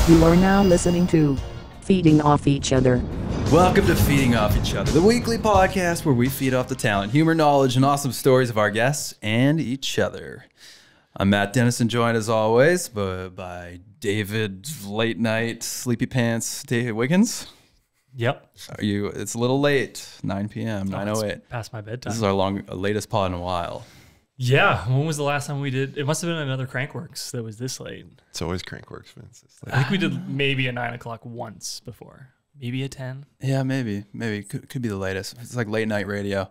You are now listening to Feeding Off Each Other. Welcome to Feeding Off Each Other, the weekly podcast where we feed off the talent, humor, knowledge, and awesome stories of our guests and each other. I'm Matt Dennison, joined as always by David Late Night Sleepy Pants David Wiggins. Yep. It's a little late, 9 p.m., 9:08. Past my bedtime. This is our latest pod in a while. Yeah. When was the last time we did? It must have been another Crankworks that was this late. It's always Crankworks, Vince. I think we did maybe a 9 o'clock once before. Maybe a 10. Yeah, maybe. Could be the latest. It's like late night radio.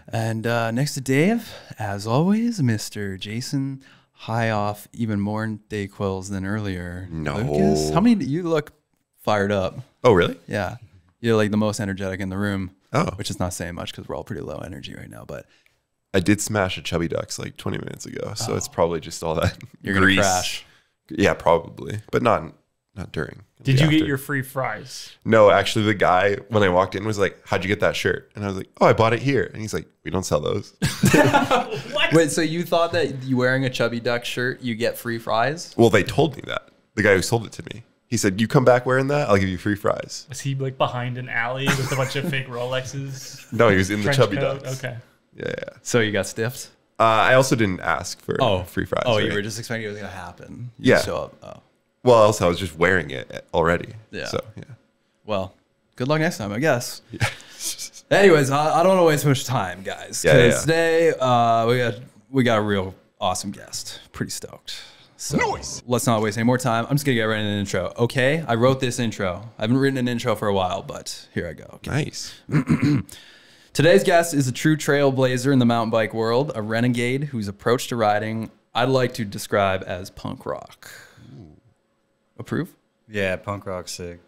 And next to Dave, as always, Mr. Jason high off even more Dayquils than earlier. No. Lucas, you look fired up. Oh, really? Yeah. You're like the most energetic in the room. Oh. Which is not saying much because we're all pretty low energy right now. But I did smash a Chubby Ducks like 20 minutes ago, so it's probably just all that you're going to crash. Yeah, probably. But not during. Did you after. get your free fries? No, actually, the guy, when I walked in, was like, how'd you get that shirt? And I was like, oh, I bought it here. And he's like, we don't sell those. What? Wait, so you thought that you wearing a Chubby Duck shirt, you get free fries? Well, they told me that. The guy who sold it to me. He said, you come back wearing that, I'll give you free fries. Was he like behind an alley with a bunch of fake Rolexes? No, he was in the Trench Chubby coat? Ducks. Okay. Yeah. So you got stiffed? I also didn't ask for free fries. Oh, right? you were just expecting it was going to happen. Yeah. Show up. Oh. Well, also, I was just wearing it already. Yeah. So, yeah. Well, good luck next time, I guess. Yeah. Anyways, I don't want to waste much time, guys. Because today we got a real awesome guest. Pretty stoked. So let's not waste any more time. I'm just going to get right into the intro. Okay? I wrote this intro. I haven't written an intro for a while, but here I go. Okay. Nice. Today's guest is a true trailblazer in the mountain bike world, a renegade whose approach to riding I'd like to describe as punk rock. Approve? Yeah, punk rock's sick.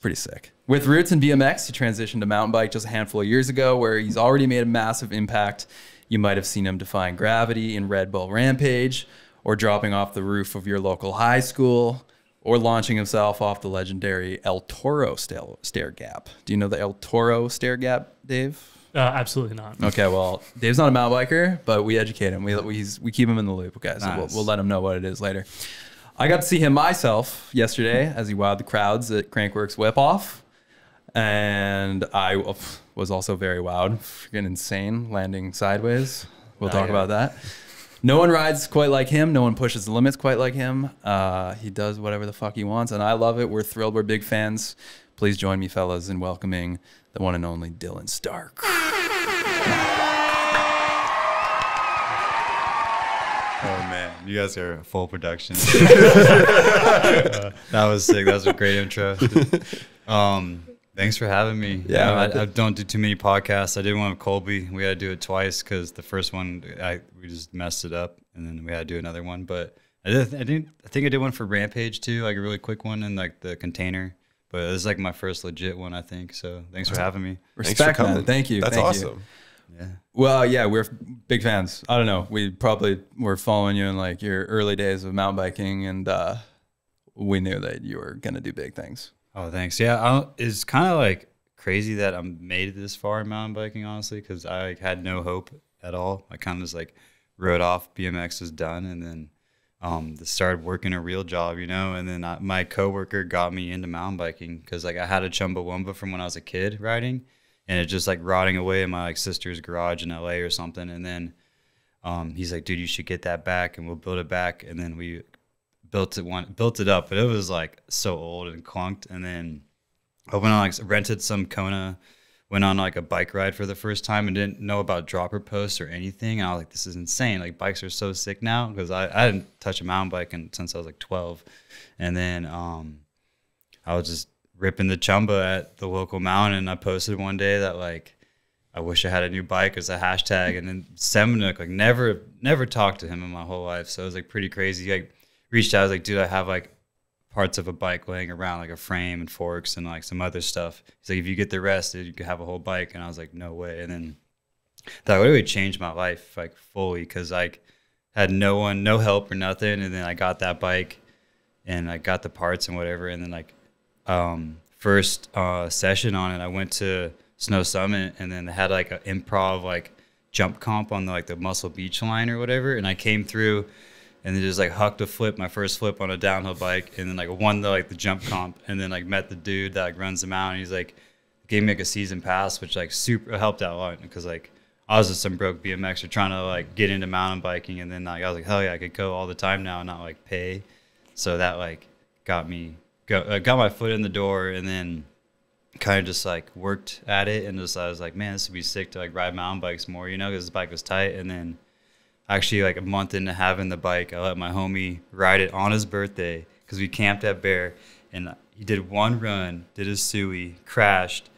Pretty sick. With roots in BMX, he transitioned to mountain bike just a handful of years ago, where he's already made a massive impact. You might have seen him defying gravity in Red Bull Rampage, or dropping off the roof of your local high school, or launching himself off the legendary El Toro stair gap. Do you know the El Toro stair gap, Dave? Absolutely not. Okay, well, Dave's not a mountain biker, but we educate him. We keep him in the loop, okay? So Nice. we'll let him know what it is later. I got to see him myself yesterday as he wowed the crowds at Crankworks Whip Off. And I was also very wowed. Freaking insane, landing sideways. We'll talk about that. No one rides quite like him. No one pushes the limits quite like him. He does whatever the fuck he wants, and I love it. We're thrilled. We're big fans. Please join me, fellas, in welcoming the one and only Dylan Stark. Oh man, you guys are a full production. That was sick. That was a great intro. Thanks for having me. Yeah, I don't do too many podcasts. I did one with Colby. We had to do it twice because the first one we just messed it up, and then we had to do another one. But I think I did one for Rampage too, like a really quick one in like the container. But this is like my first legit one, I think. So thanks for having me. Respect, man. Thank you. That's Thank awesome. You. Yeah. Well, yeah, we're big fans. I don't know. We probably were following you in like your early days of mountain biking, and we knew that you were going to do big things. Oh, thanks. Yeah, it's kind of like crazy that I'm made it this far in mountain biking, honestly, because I like, had no hope at all. I kind of just like wrote off BMX was done, and then started working a real job, you know. And then my coworker got me into mountain biking because like I had a Chumbawamba from when I was a kid riding, and it just like rotting away in my like sister's garage in LA or something. And then he's like, dude, you should get that back, and we'll build it back. And then we built it up, but it was like so old and clunked. And then I went on like rented some Kona, went on like a bike ride for the first time and didn't know about dropper posts or anything. And I was like, this is insane. Like bikes are so sick now, because I didn't touch a mountain bike since I was like 12. And then I was just ripping the chumba at the local mountain, and I posted one day that like I wish I had a new bike as a hashtag. And then Seminuk, like never talked to him in my whole life, so it was like pretty crazy. Like reached out, I was like, dude, I have like parts of a bike laying around, like a frame and forks and like some other stuff. He's like, if you get the rest, dude, you could have a whole bike. And I was like, no way. And then that really changed my life like fully, because like had no help or nothing. And then I got that bike and I got the parts and whatever. And then like first session on it, I went to Snow Summit, and then they had like an improv like jump comp on the Muscle Beach line or whatever. And I came through and then just like hucked a flip, my first flip on a downhill bike, and then like won the jump comp, and then like met the dude that like runs them out, and he's like gave me like a season pass, which like super helped out a lot because like I was just some broke BMXer trying to like get into mountain biking, and then like I was like, hell yeah, I could go all the time now and not like pay. So that like got my foot in the door, and then kind of just like worked at it, and just I was like, man, this would be sick to like ride mountain bikes more, you know, because this bike was tight. And then actually like a month into having the bike, I let my homie ride it on his birthday because we camped at Bear, and he did one run, did a suey, crashed,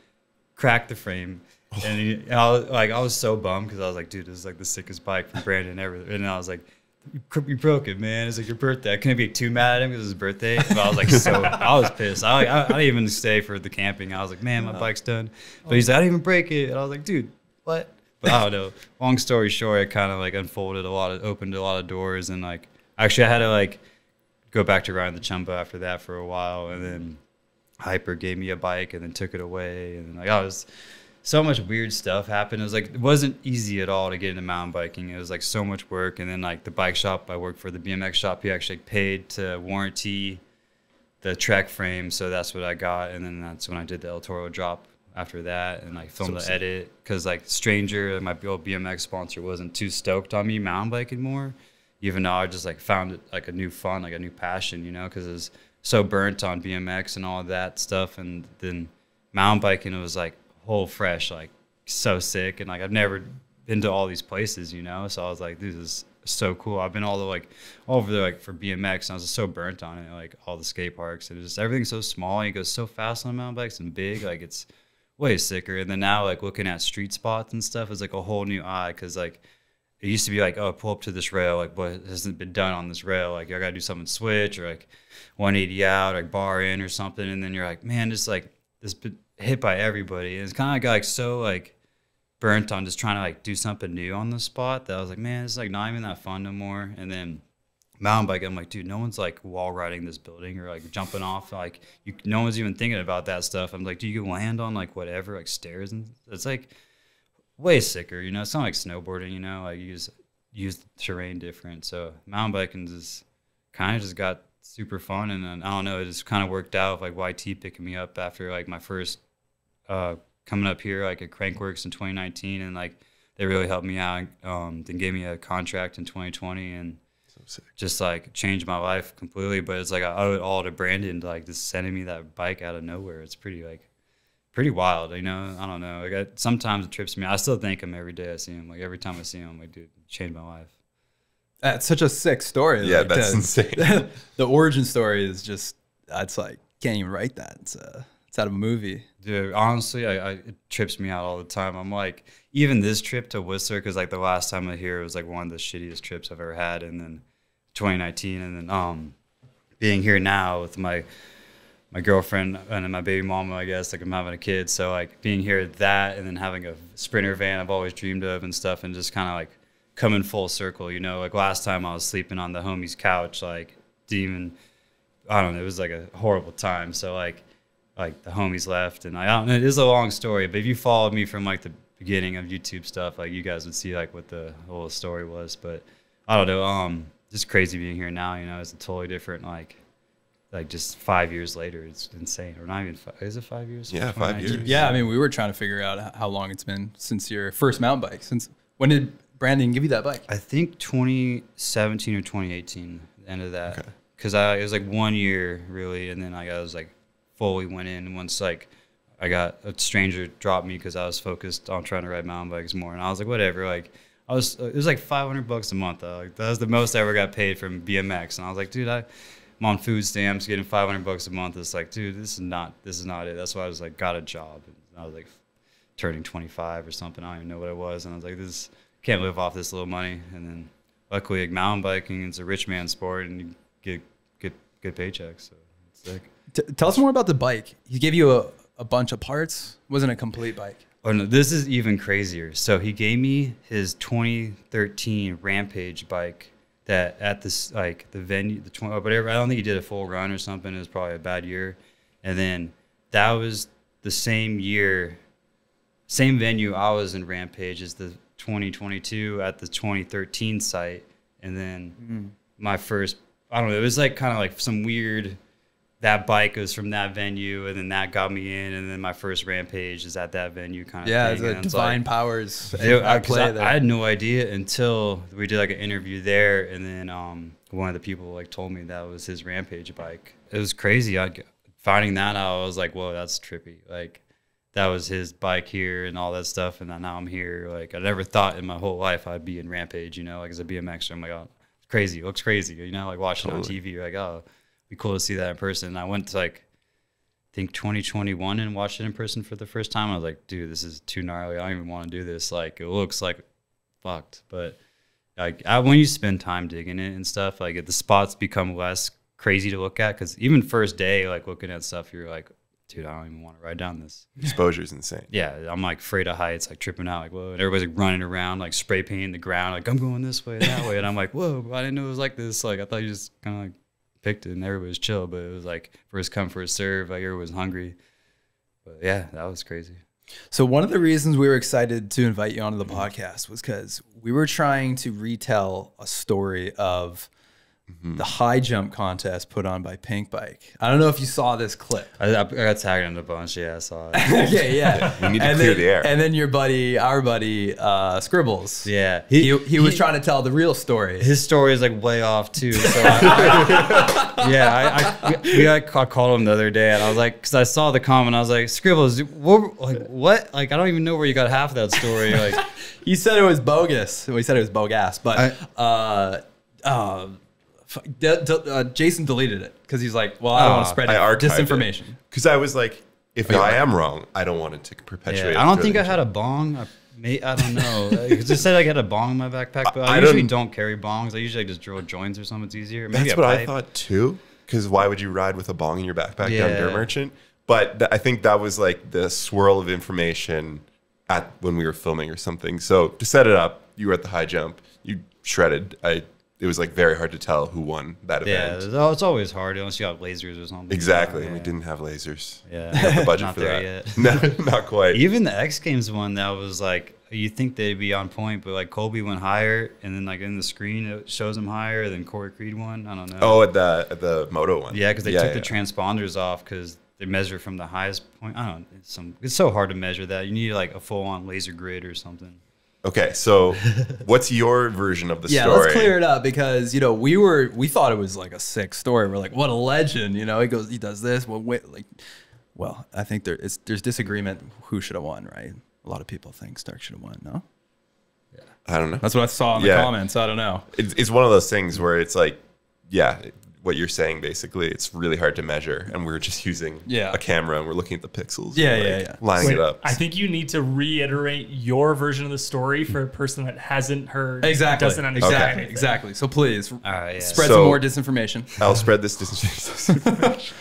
cracked the frame. And I was so bummed because I was like, dude, this is like the sickest bike from Brandon ever. And I was like, you broke it, man. It's like your birthday. I couldn't be too mad at him because it was his birthday. But I was like, I was pissed. I didn't even stay for the camping. I was like, man, my bike's done. But he's like, I didn't even break it. And I was like, dude, what? But I don't know. Long story short, it kind of like opened a lot of doors. And like, actually I had to like go back to riding the Chumbo after that for a while. And then Hyper gave me a bike and then took it away. And like, so much weird stuff happened. It was like, it wasn't easy at all to get into mountain biking. It was like so much work. And then like the bike shop, I worked for the BMX shop. He actually paid to warranty the Trek frame. So that's what I got. And then that's when I did the El Toro drop after that. And like filmed the edit. Cause like Stranger, my old BMX sponsor, wasn't too stoked on me mountain biking more. Even though I just like found it like a new fun, like a new passion, you know, cause it was so burnt on BMX and all of that stuff. And then mountain biking, it was like, whole fresh, like so sick, and like I've never been to all these places, you know, so I was like, this is so cool. I've been all over there like for BMX, and I was just so burnt on it, like all the skate parks, and just everything's so small and it goes so fast on mountain bikes and big, like it's way sicker. And then now like looking at street spots and stuff is like a whole new eye, because like it used to be like, oh, pull up to this rail, like what hasn't been done on this rail, like I gotta do something switch or like 180 out, like bar in or something, and then you're like, man, just like this hit by everybody. And it's kind of got like so like burnt on just trying to like do something new on the spot that I was like, man, it's like not even that fun no more. And then mountain bike, I'm like, dude, no one's like wall riding this building or like jumping off, like no one's even thinking about that stuff. I'm like, do you can land on like whatever, like stairs, and it's like way sicker, you know. It's not like snowboarding, you know, like you use the terrain different. So mountain biking just kind of just got super fun. And then I don't know, it just kind of worked out with like YT picking me up after like my first coming up here like at Crankworks in 2019, and like they really helped me out, then gave me a contract in 2020, and just like changed my life completely. But it's like I owe it all to Brandon, like just sending me that bike out of nowhere. It's pretty wild, you know. I don't know, like sometimes it trips me. I still thank him every day I see him. Like every time I see him, I'm like, dude, it changed my life. That's such a sick story. Yeah, like, that's insane. The origin story is just, it's like, can't even write that. It's out of a movie. Dude, honestly, it trips me out all the time. I'm like, even this trip to Whistler, because like the last time I was here, it was like one of the shittiest trips I've ever had. And then 2019, and then being here now with my girlfriend and my baby mama, I guess, like I'm having a kid. So like being here at that, and then having a Sprinter van I've always dreamed of and stuff, and just kind of like coming full circle, you know. Like last time I was sleeping on the homie's couch, like I don't know, it was like a horrible time. So like the homies left, and I don't know, it is a long story, but if you followed me from like the beginning of YouTube stuff, like you guys would see like what the whole story was. But I don't know, just crazy being here now, you know. It's a totally different like just 5 years later. It's insane. Or not even is it 5 years? Yeah, 5 years. Yeah, I mean, we were trying to figure out how long it's been since your first mountain bike. Since when did Brandon give you that bike? I think 2017 or 2018, the end of that. Because it was like 1 year really, and then I was like fully went in once like I got a stranger dropped me because I was focused on trying to ride mountain bikes more, and I was like, whatever. Like it was like $500 a month though. Like that was the most I ever got paid from BMX, and I was like, dude, I'm on food stamps getting $500 a month. It's like, dude, this is not it. That's why I was like got a job, and I was like turning 25 or something. I don't even know what it was, and I was like, this can't live off this little money. And then luckily like mountain biking, it's a rich man sport, and you get good paychecks, so it's sick. Tell us more about the bike. He gave you a bunch of parts. Wasn't a complete bike. Oh no, this is even crazier. So he gave me his 2013 Rampage bike that at this like the venue, whatever. I don't think he did a full run or something. It was probably a bad year. And then that was the same year, same venue I was in Rampage as the 2022 at the 2013 site. And then my first, I don't know, it was like kind of like some weird, that bike was from that venue, and then that got me in, and then my first Rampage is at that venue kind of Yeah, thing. it's And a divine powers. I had no idea until we did like an interview there, and then one of the people like told me that was his Rampage bike. It was crazy. Finding that out, I was like, whoa, that's trippy. Like, that was his bike here and all that stuff, and then now I'm here. Like, I never thought in my whole life I'd be in Rampage, you know, like as a BMXer. I'm like, oh, it's crazy. It looks crazy, you know, like watching it on TV. You're like, oh, it'd be cool to see that in person. And I went to like, I think 2021 and watched it in person for the first time. I was like, dude, this is too gnarly. I don't even want to do this. Like, it looks like fucked. But like, when you spend time digging it and stuff, like the spots become less crazy to look at. Because even first day, like looking at stuff, you're like, dude, I don't even want to ride down this. Exposure's insane. Yeah, I'm like afraid of heights, like tripping out, like whoa. And everybody's like running around, like spray painting the ground, like I'm going this way, that way, and I'm like, whoa, I didn't know it was like this. Like I thought you just kind of like picked it and everybody was chill, but it was like first come first serve, like everybody was hungry. But yeah, that was crazy. So one of the reasons we were excited to invite you onto the podcast was because we were trying to retell a story of the high jump contest put on by Pink Bike. I don't know if you saw this clip. I got tagged in a bunch. Yeah, I saw it. Okay, yeah. We need to clear the air. And then our buddy, Scribbles. Yeah, He was trying to tell the real story. his story is like way off too. So I called him the other day and I was like, because I saw the comment, I was like, Scribbles, what? Like I don't even know where you got half of that story. Like He said it was bogus. Well, he said it was bogus, but Jason deleted it because he's like, well, I don't want to spread I archived disinformation. Because I was like, if I am wrong, I don't want it to perpetuate. yeah, I don't think I had a bong. I don't know. It just said I had a bong in my backpack, but I I usually don't- don't carry bongs. I usually just drill joints or something. It's easier. Maybe That's a what I pipe. thought too. Because why would you ride with a bong in your backpack down Yeah. Dirt Merchant? But I think that was like the swirl of information at when we were filming or something. So to set it up, you were at the high jump. You shredded. It was like very hard to tell who won that Yeah, event. it's always hard unless you got lasers or something. Exactly. Yeah. We didn't have lasers. Yeah. We have the budget Not for there that. yet. No, not quite. Even the X Games one, that was like, you think they'd be on point, but like Colby went higher, and then like in the screen it shows him higher than Corey Creed won. I don't know. Oh, at the moto one. Yeah, because they took the transponders off because they measure from the highest point. I don't know. It's so hard to measure that. You need like a full-on laser grid or something. Okay, so what's your version of the Yeah, story? let's clear it up because we thought it was like a sick story. We're like, what a legend, he does this. Well, I think there's disagreement who should have won, right? A lot of people think Stark should have won. No, I don't know. that's what I saw in the comments. I don't know. It's one of those things where it's like, yeah, what you're saying basically, it's really hard to measure, and we're just using a camera and we're looking at the pixels, lining it up. I think you need to reiterate your version of the story for a person that hasn't heard, Exactly. doesn't understand. Exactly. anything. Exactly. So please Yeah. spread So- some more disinformation. I'll spread this disinformation.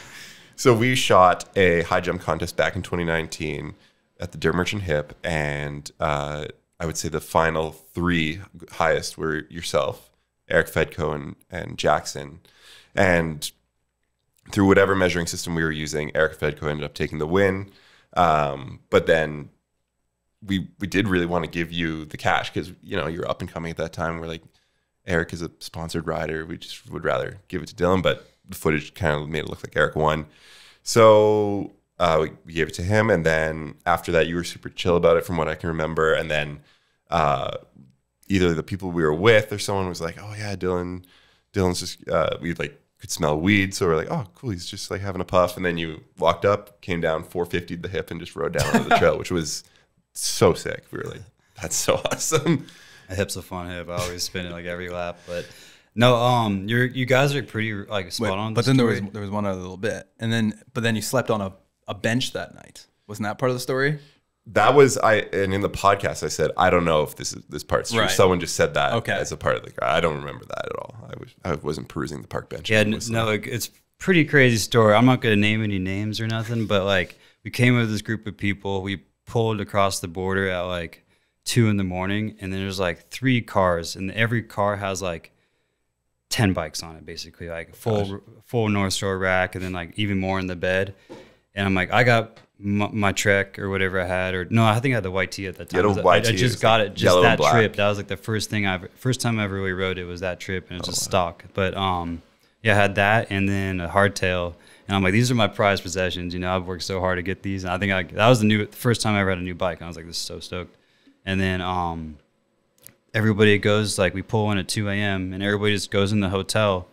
So we shot a high jump contest back in 2019 at the Dirt Merchant Hip, and I would say the final three highest were yourself, Eric Fedko, and Jackson. And through whatever measuring system we were using, Eric Fedko ended up taking the win. But then we did really want to give you the cash because you're up and coming at that time. We're like, Eric is a sponsored rider. We just would rather give it to Dylan, but the footage kind of made it look like Eric won. So we gave it to him, and then after that, you were super chill about it, from what I can remember. And then either the people we were with or someone was like, "Oh yeah, Dylan's just," we like could smell weed, so we're like, "Oh cool, he's just like having a puff." And then you walked up, came down 450'd the hip, and just rode down onto the trail, which was so sick. We were like, "That's so awesome." A hip's a fun hip. I always spin it like every lap, but. No, you guys are pretty like spot on. But then there was one other little bit, but then you slept on a bench that night. Wasn't that part of the story? That was and in the podcast I said I don't know if this part's true. Right. someone just said that Okay. as a part of the. I don't remember that at all. I wasn't perusing the park bench. Yeah, It was, it's pretty crazy story. I'm not gonna name any names or nothing, but like we came with this group of people. We pulled across the border at like 2 a.m, and then there's like 3 cars, and every car has like 10 bikes on it, basically, like full North Shore rack, and then like even more in the bed. And I'm like, I got my Trek or whatever I had, or no, I think I had the YT at that time. You had a YT, I just got it just yellow and that black. trip. That was like the first time I ever really rode it was that trip, and it's just stock. But yeah, I had that and then a hardtail, and I'm like, these are my prized possessions. You know, I've worked so hard to get these, and I think that was the first time I ever had a new bike. And I was like, this is so stoked. And then everybody goes, like, we pull in at 2 a.m. and everybody just goes in the hotel.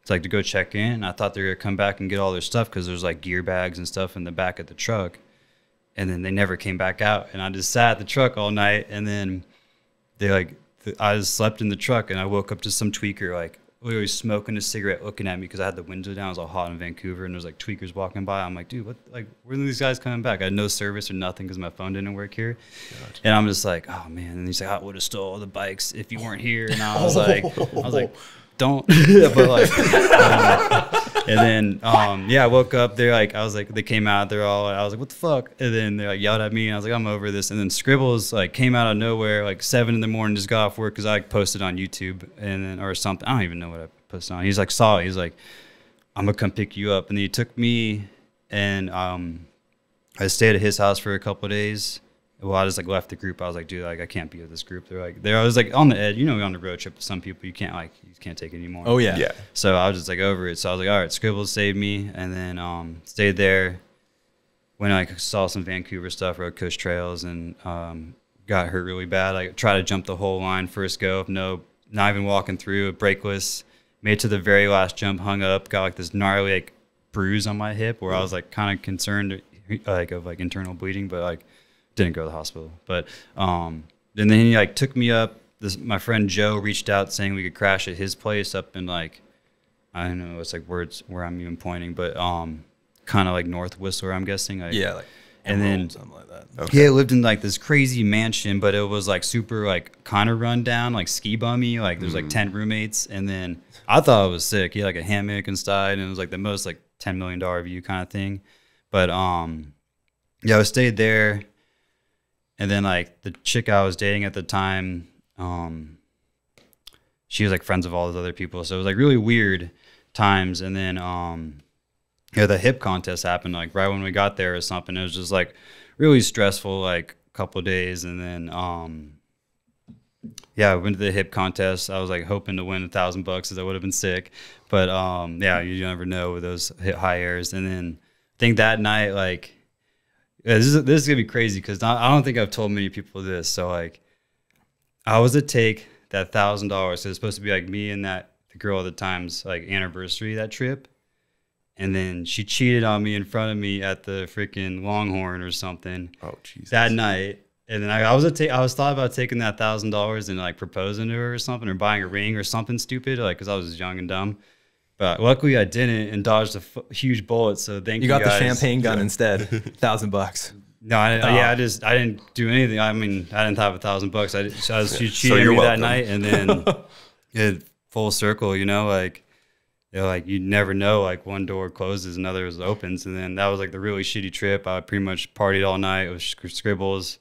It's like to go check in. I thought they were gonna come back and get all their stuff because there's like gear bags and stuff in the back of the truck. And then they never came back out. And I just sat at the truck all night. And then I just slept in the truck, and I woke up to some tweaker like literally smoking a cigarette, looking at me because I had the window down. It was all hot in Vancouver, and there's like tweakers walking by. I'm like, dude, what? Like, where are these guys coming back? I had no service or nothing because my phone didn't work here. Gotcha. And I'm just like, oh man. And he's like, I would have stole all the bikes if you weren't here. And I was like, don't. But like, and then yeah, I woke up. They're like, I was like, they came out. They're all. I was like, what the fuck? And then they like yelled at me, and I was like, I'm over this. And then Scribbles like came out of nowhere, like 7 a.m, just got off work because I posted on YouTube and then or something. I don't even know what I posted on. He's like, saw it. He's like, I'm gonna come pick you up. And then he took me, and I stayed at his house for a couple of days. Well, I just like left the group. I was like, dude, like I can't be with this group. I was like on the edge. You know, on the road trip with some people, you can't take it anymore. Oh yeah. Yeah. So I was just like over it. So I was like, all right, Scribbles saved me, and then stayed there. When I saw some Vancouver stuff, rode Kush trails, and got hurt really bad. I tried to jump the whole line first go, not even walking through, brakeless. Made it to the very last jump, hung up, got like this gnarly like bruise on my hip where I was like kind of concerned like of like internal bleeding, but like didn't go to the hospital. But and then he like took me up. My friend Joe reached out saying we could crash at his place up in like, I don't know, it's like words where I'm even pointing, but kind of like North Whistler, I'm guessing. Like, Yeah, like and then something like that. Okay. yeah, I lived in like this crazy mansion, but it was like super like kind of run down, like ski bummy. Like there's like 10 roommates, and then I thought it was sick. He had like a hammock inside, and it was like the most like $10 million view kind of thing. But yeah, I stayed there, and then like the chick I was dating at the time, she was like friends of all those other people, so it was like really weird times. And then yeah, the hip contest happened like right when we got there or something. It was just like really stressful, like a couple of days. And then yeah, I went to the hip contest. I was like hoping to win $1,000 because that would have been sick. But yeah, you never know with those high airs. And then I think that night, like this is gonna be crazy because I don't think I've told many people this. So like I was to take that $1,000. So it's supposed to be like me and the girl at the time's like anniversary, that trip. And then she cheated on me in front of me at the freaking Longhorn or something. Oh, Jesus. That night. And then I was thought about taking that $1,000 and like proposing to her or something, or buying a ring or something stupid, like because I was young and dumb. But luckily I didn't and dodged a huge bullet. So thank you. You got guys. the champagne gun instead. $1,000. No, yeah, I didn't do anything. I mean, I didn't have $1,000. She cheated me welcome. that night, and then it full circle. You know, like. You know, like you never know, like one door closes, another opens. And then that was like the really shitty trip. I pretty much partied all night with Scribbles,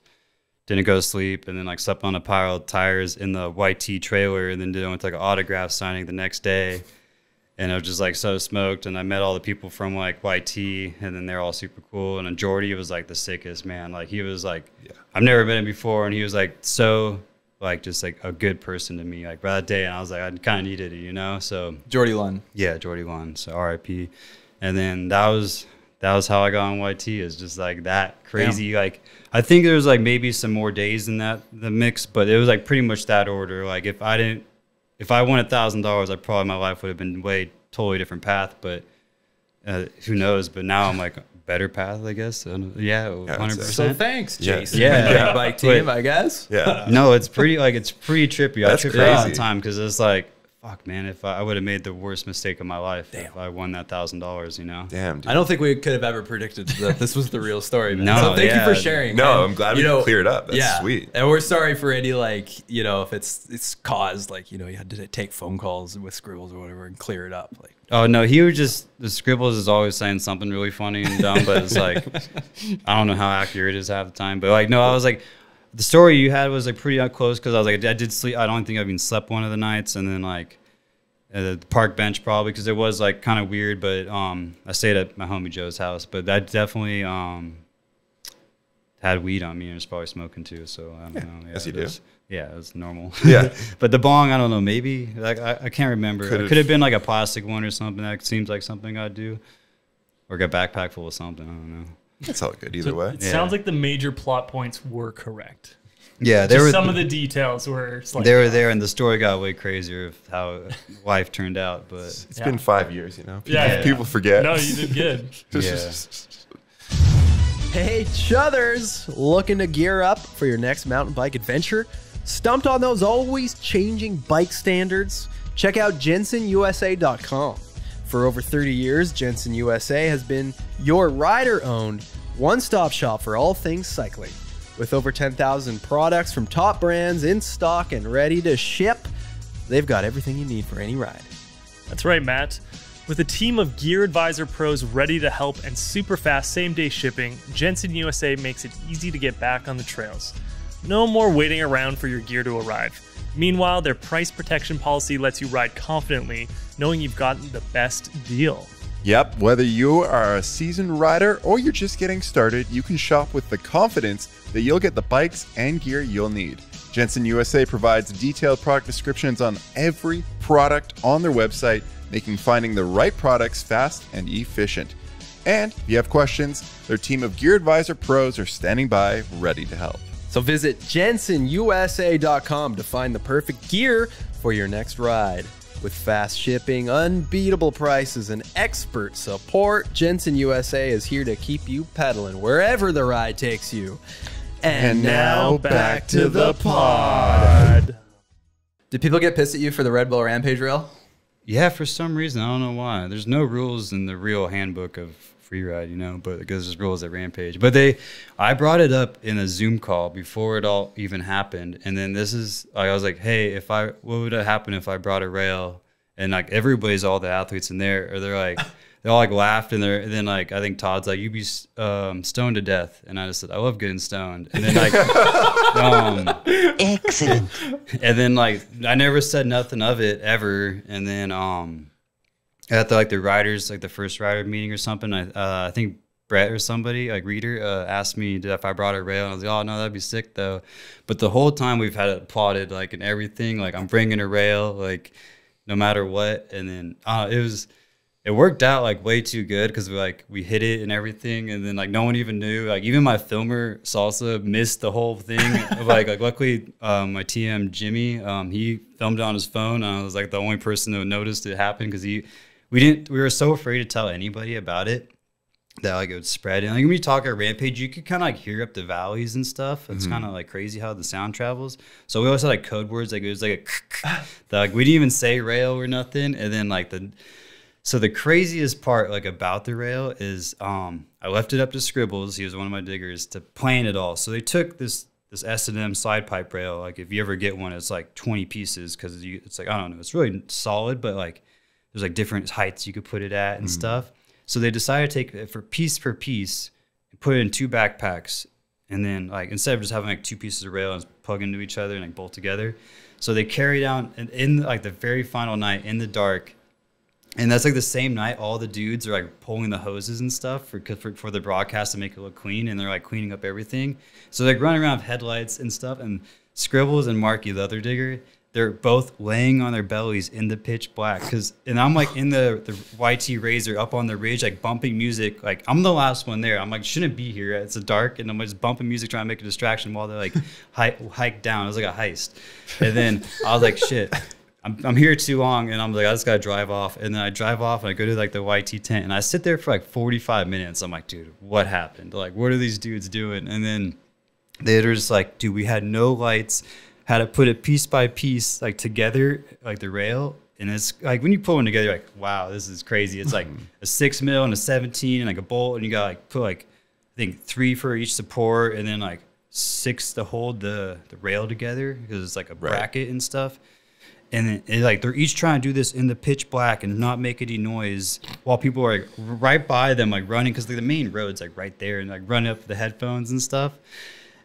didn't go to sleep, and then like slept on a pile of tires in the YT trailer, and then went to like an autograph signing the next day. And I was just like so smoked, and I met all the people from like YT, and then they're all super cool. And then Jordy was like the sickest, man. Like he was like, I've never met him before, and he was like so like just like a good person to me like by that day. And I was like, I kind of needed it, you know. So Jordy Lund. yeah, Jordy Lund, so RIP. And then that was how I got on YT, is just like that crazy. Damn. Like I think there's like maybe some more days in the mix, but it was like pretty much that order. Like if I won $1,000, my life would have been totally different path. But who knows? But now I'm like better path, I guess. Yeah, 100%. So thanks, Jason. Yeah. Great bike team, I guess. Yeah. No, it's pretty trippy. That's I trip out all the crazy. time because it's like, fuck, man, if I would have made the worst mistake of my life if I won that $1,000, you know? Damn, dude. I don't think we could have ever predicted that this was the real story, man. No, so thank you yeah. for sharing. No, And, I'm glad we could clear it up. That's sweet. And we're sorry for any, like, you know, if it's caused, like, you know, you had to take phone calls with Scribbles or whatever and clear it up. Like, Oh, no, the Scribbles is always saying something really funny and dumb, but it's like, I don't know how accurate it is half the time. But like, no, I was like, the story you had was like pretty close because I was like, I did sleep. I don't think I even slept one of the nights. And then like, the park bench probably because it was like kind of weird, but I stayed at my homie Joe's house, but that definitely had weed on me and was probably smoking too. So I don't know. Yeah, as you do. Yeah, it was normal. Yeah. But the bong, I don't know. Maybe like I can't remember. It Could've- could have been like a plastic one or something. That seems like something I'd do, or get a backpack full of something. I don't know. It's all good either way. It sounds like the major plot points were correct. Yeah, Just some of the details were slightly they were off. there, and the story got way crazier of how life turned out. But It's been 5 years, you know. People, Yeah. people forget. No, you did good. yeah. Hey, Chuthers! Looking to gear up for your next mountain bike adventure? Stumped on those always changing bike standards? Check out JensenUSA.com. For over 30 years, Jensen USA has been your rider-owned one-stop shop for all things cycling. With over 10,000 products from top brands in stock and ready to ship, they've got everything you need for any ride. That's right, Matt. With a team of Gear Advisor pros ready to help and super fast same-day shipping, Jensen USA makes it easy to get back on the trails. No more waiting around for your gear to arrive. Meanwhile, their price protection policy lets you ride confidently, knowing you've gotten the best deal. Yep, whether you are a seasoned rider or you're just getting started, you can shop with the confidence that you'll get the bikes and gear you'll need. Jensen USA provides detailed product descriptions on every product on their website, making finding the right products fast and efficient. And if you have questions, their team of Gear Advisor pros are standing by, ready to help. So visit JensenUSA.com to find the perfect gear for your next ride. With fast shipping, unbeatable prices, and expert support, Jensen USA is here to keep you pedaling wherever the ride takes you. And now back to the pod. Did people get pissed at you for the Red Bull Rampage rail? Yeah, for some reason, I don't know why. There's no rules in the real handbook of Freeride, you know, but because there's rules at Rampage. But I brought it up in a Zoom call before it all even happened. And then I was like, hey, what would have happened if I brought a rail? And like everybody's, all the athletes in there, or they're like, they all like laughed, and then like I think Todd's like, you'd be stoned to death, and I just said, I love getting stoned, and then like, Excellent. and then like I never said nothing of it ever, and then at the riders, like the first rider meeting or something, I think Brett or somebody, like Reader, asked me if I brought a rail, and I was like, oh no, that'd be sick though. But the whole time we've had it plotted, like, and everything, like I'm bringing a rail, like no matter what, and then it worked out like way too good because we hit it and everything, and then like no one even knew. Like even my filmer Salsa missed the whole thing. like luckily my TM Jimmy, he filmed it on his phone, and I was like the only person that noticed it happen because we were so afraid to tell anybody about it that like it would spread. And like when you talk at Rampage, you could kind of like hear up the valleys and stuff. It's kind of like crazy how the sound travels. So we always had like code words, like it was like a that, like we didn't even say rail or nothing. And then like so the craziest part like about the rail is I left it up to Scribbles. He was one of my diggers to plan it all. So they took this S&M slide pipe rail. Like if you ever get one, it's like 20 pieces because it's like, I don't know, it's really solid, but like there's like different heights you could put it at and stuff. So they decided to take it for piece and put it in 2 backpacks. And then like instead of just having like 2 pieces of rail and plug into each other and like bolt together. So they carry down in like the very final night in the dark. And that's like the same night all the dudes are like pulling the hoses and stuff for the broadcast to make it look clean, and they're like cleaning up everything. So they're like running around with headlights and stuff, and Scribbles and Marky, the other digger, they're both laying on their bellies in the pitch black. And I'm like in the YT Razor up on the ridge, like bumping music. Like I'm the last one there. I'm like, shouldn't be here. It's dark, and I'm just bumping music trying to make a distraction while they're like hike down. It was like a heist. And then I was like, shit. I'm here too long, and I'm like, I just gotta drive off. And then I drive off, and I go to like the YT tent, and I sit there for like 45 minutes. I'm like, dude, what happened? Like, what are these dudes doing? And then they're just like, dude, we had no lights, had to put it piece by piece, like together, like the rail. And it's like when you pull them together, you're like, wow, this is crazy. It's like a 6 mil and a 17 and like a bolt, and you got like put like I think 3 for each support, and then like 6 to hold the rail together because it's like a bracket and stuff. And then like they're each trying to do this in the pitch black and not make any noise while people are like right by them, like running, because like the main road's like right there, and like running up the headphones and stuff.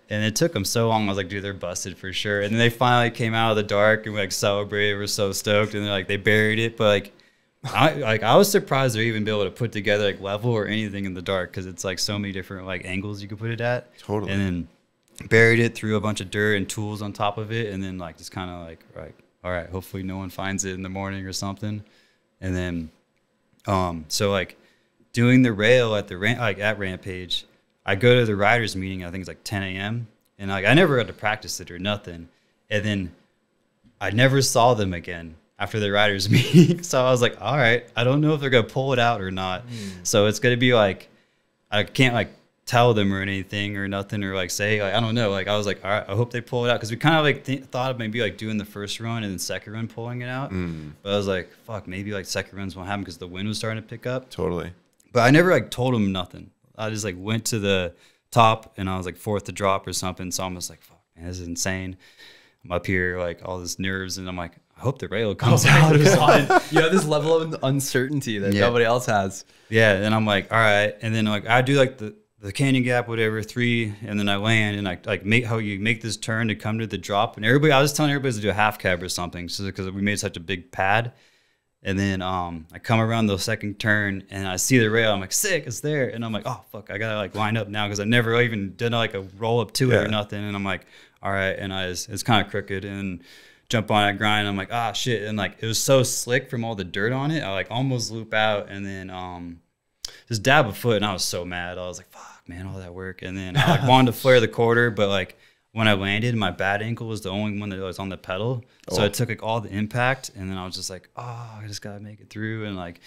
And it took them so long. I was like, dude, they're busted for sure. And then they finally came out of the dark and we like celebrated. We're so stoked. And they're like, they buried it. But I was surprised they're even be able to put together like level or anything in the dark, because it's like so many different like angles you could put it at. Totally. And then buried it, threw a bunch of dirt and tools on top of it, and then like just kind of like, all right, hopefully no one finds it in the morning or something. And then so like doing the rail at the at Rampage, I go to the riders meeting, I think it's like 10 a.m. and like I never got to practice it or nothing. And then I never saw them again after the riders meeting. So I was like, all right, I don't know if they're gonna pull it out or not. So it's gonna be like, I can't like tell them or anything or nothing, or like say like, I don't know. Like I was like, all right, I hope they pull it out, because we kind of like thought of maybe like doing the first run and then second run pulling it out. But I was like, fuck, maybe like second runs won't happen because the wind was starting to pick up. Totally. But I never like told them nothing. I just like went to the top and I was like fourth to drop or something. So I'm just like, fuck, man, this is insane. I'm up here like all this nerves, and I'm like, I hope the rail comes out. You have this level of uncertainty that nobody else has. Yeah, and I'm like, all right. And then like I do like the canyon gap, whatever, 3, and then I land and I like make how you make this turn to come to the drop. And everybody, I was telling everybody to do a half cab or something, so because we made such a big pad. And then I come around the second turn and I see the rail. I'm like, sick, it's there. And I'm like, oh fuck, I gotta like line up now, because I never even did like a roll up to it or nothing. And I'm like, all right. And it's kind of crooked and jump on that grind. I'm like, ah, shit. And like it was so slick from all the dirt on it, I like almost loop out and then just dab a foot, and I was so mad. I was like, fuck, man, all that work. And then I like wanted to flare the quarter, but like when I landed, my bad ankle was the only one that was on the pedal. So I took like all the impact, and then I was just like, oh, I just gotta make it through, and like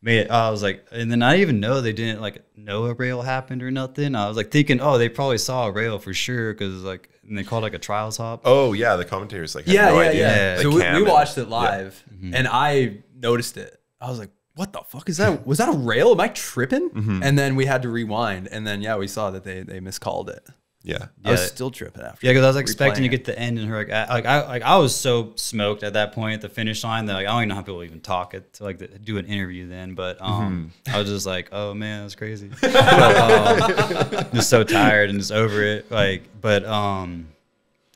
made it. I was like, and then I didn't even know they didn't like know a rail happened or nothing. I was like thinking, oh, they probably saw a rail for sure, because like, and they called it like a trials hop. Oh yeah, the commentators like had no idea. So we watched it live, and I noticed it. I was like, what the fuck is that? Was that a rail? Am I tripping? And then we had to rewind, and then we saw that they miscalled it. Yeah. I was still tripping after. Yeah, because I was expecting to get the end, and her I was so smoked at that point at the finish line that like I don't even know how people even talk it to like do an interview then. But I was just like, oh man, that's crazy. But, just so tired and just over it. Like, but I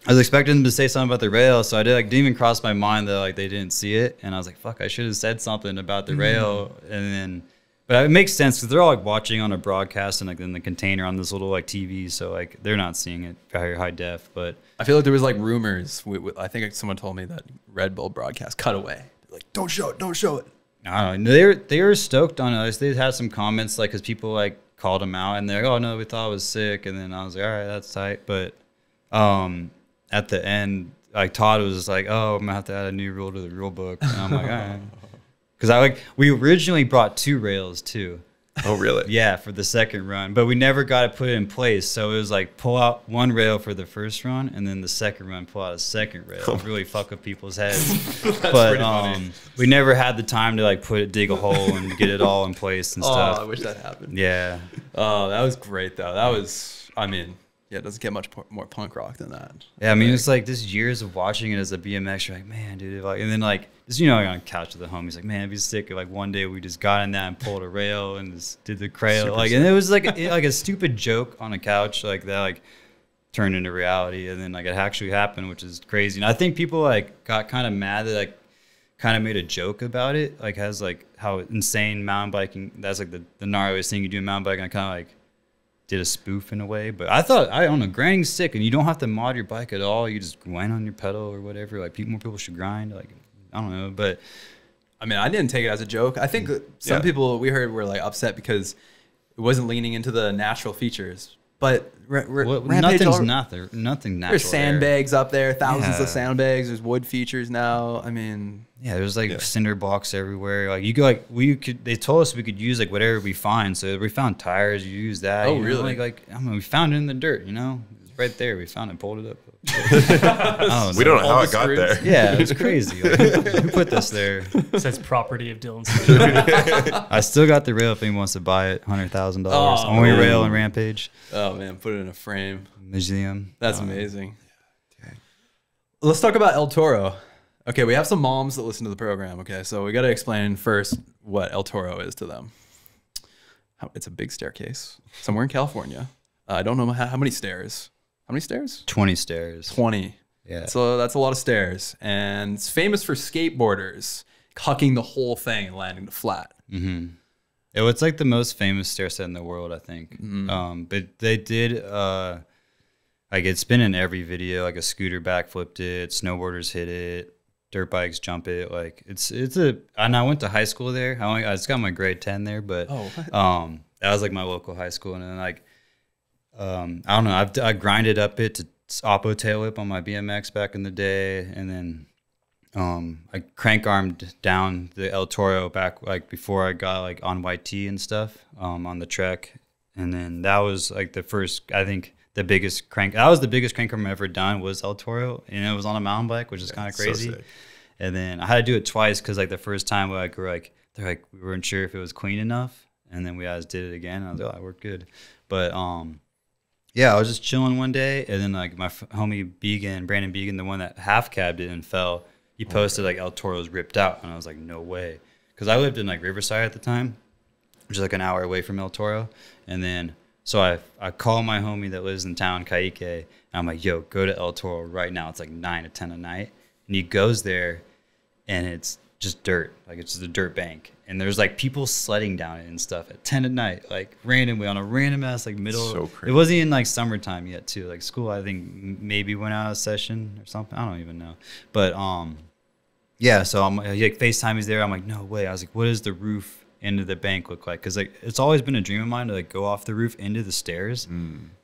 was expecting them to say something about the rail, so I didn't even cross my mind that like they didn't see it, and I was like, fuck, I should have said something about the rail, and then. But it makes sense because they're all like watching on a broadcast and like in the container on this little like TV, so like they're not seeing it very high def. But I feel like there was like rumors. I think someone told me that Red Bull broadcast cut away. Like, don't show it, don't show it. I don't know. They were stoked on us. They had some comments like because people like called them out and they're like, oh no, we thought it was sick, and then I was like, all right, that's tight. But at the end, like Todd was just like, oh, I'm gonna have to add a new rule to the rule book, and I'm like, all right. Because we originally brought 2 rails too. Oh really? Yeah, for the second run, but we never got to put it in place. So it was like pull out 1 rail for the first run, and then the second run pull out a second rail. Really fuck with people's heads. But we never had the time to like dig a hole and get it all in place and stuff. Oh, I wish that happened. Yeah. Oh, that was great though. That was, I mean, yeah, it doesn't get much more punk rock than that. Yeah, I mean, it's like this years of watching it as a BMX. You're like, man, dude, like, and then like, just like on the couch with the homies, like, man, it'd be sick if like one day we just got in that and pulled a rail and just did the crail, like, and it was like a stupid joke on a couch like that, like turned into reality, and then like it actually happened, which is crazy. And I think people like got kind of mad that like kind of made a joke about it, like has like how insane mountain biking. That's like the gnarliest thing you do in mountain biking. I kind of like did a spoof in a way, but I thought, I don't know, grinding's sick, and you don't have to mod your bike at all. You just grind on your pedal or whatever. Like more people should grind. Like I don't know, but I mean, I didn't take it as a joke. I think some people we heard were like upset because it wasn't leaning into the natural features. But nothing's nothing natural. There's sandbags up there, thousands of sandbags. There's wood features now. I mean, yeah, there's like cinder blocks everywhere. Like you go, like they told us we could use like whatever we find. So we found tires. You use that. Oh, really? Like I mean, we found it in the dirt. You know, it's right there. We found it, pulled it up. We don't know how it got there. Yeah, it was crazy. Like, who put this there? It says property of Dylan Smith. I still got the rail if anyone wants to buy it. $100,000. Only rail and Rampage. Oh man, put it in a frame. Museum. That's amazing. Dang. Let's talk about El Toro. Okay, we have some moms that listen to the program. Okay, so we got to explain first what El Toro is to them. It's a big staircase somewhere in California. I don't know how many stairs. How many stairs? 20 stairs. 20. Yeah. So that's a lot of stairs. And it's famous for skateboarders hucking the whole thing and landing flat. It's like the most famous stair set in the world, I think. But they did, like it's been in every video. Like a scooter backflipped it, snowboarders hit it, dirt bikes jump it. Like and I went to high school there. I just got my grade 10 there, but that was like my local high school. And then like, I don't know, I grinded up it to oppo tail whip on my BMX back in the day, and then I crank armed down the El Toro back like before I got like on YT and stuff on the Trek, and then that was like the first, I think the biggest crank. That was the biggest crank arm I've ever done was El Toro, and it was on a mountain bike, which is kind of crazy. So sick. And then I had to do it twice because like the first time they're like we weren't sure if it was clean enough, and then we just did it again. And I was like, oh, it worked good, but yeah, I was just chilling one day, and then like my homie Brandon Began, the one that half cabbed it and fell, he posted like El Toro's ripped out, and I was like, no way, because I lived in like Riverside at the time, which is like an hour away from El Toro, and then so I call my homie that lives in town, Kaike, and I'm like, yo, go to El Toro right now. It's like 9 to 10 at night, and he goes there, and it's just dirt, like it's just a dirt bank, and there's like people sledding down it and stuff at 10 at night, like randomly on a random ass like middle. So crazy. It wasn't even like summertime yet too. Like school, I think maybe went out of session or something. I don't even know. But yeah. So I'm like FaceTime is there. I'm like, no way. I was like, what does the roof into the bank look like? Because like it's always been a dream of mine to like go off the roof into the stairs.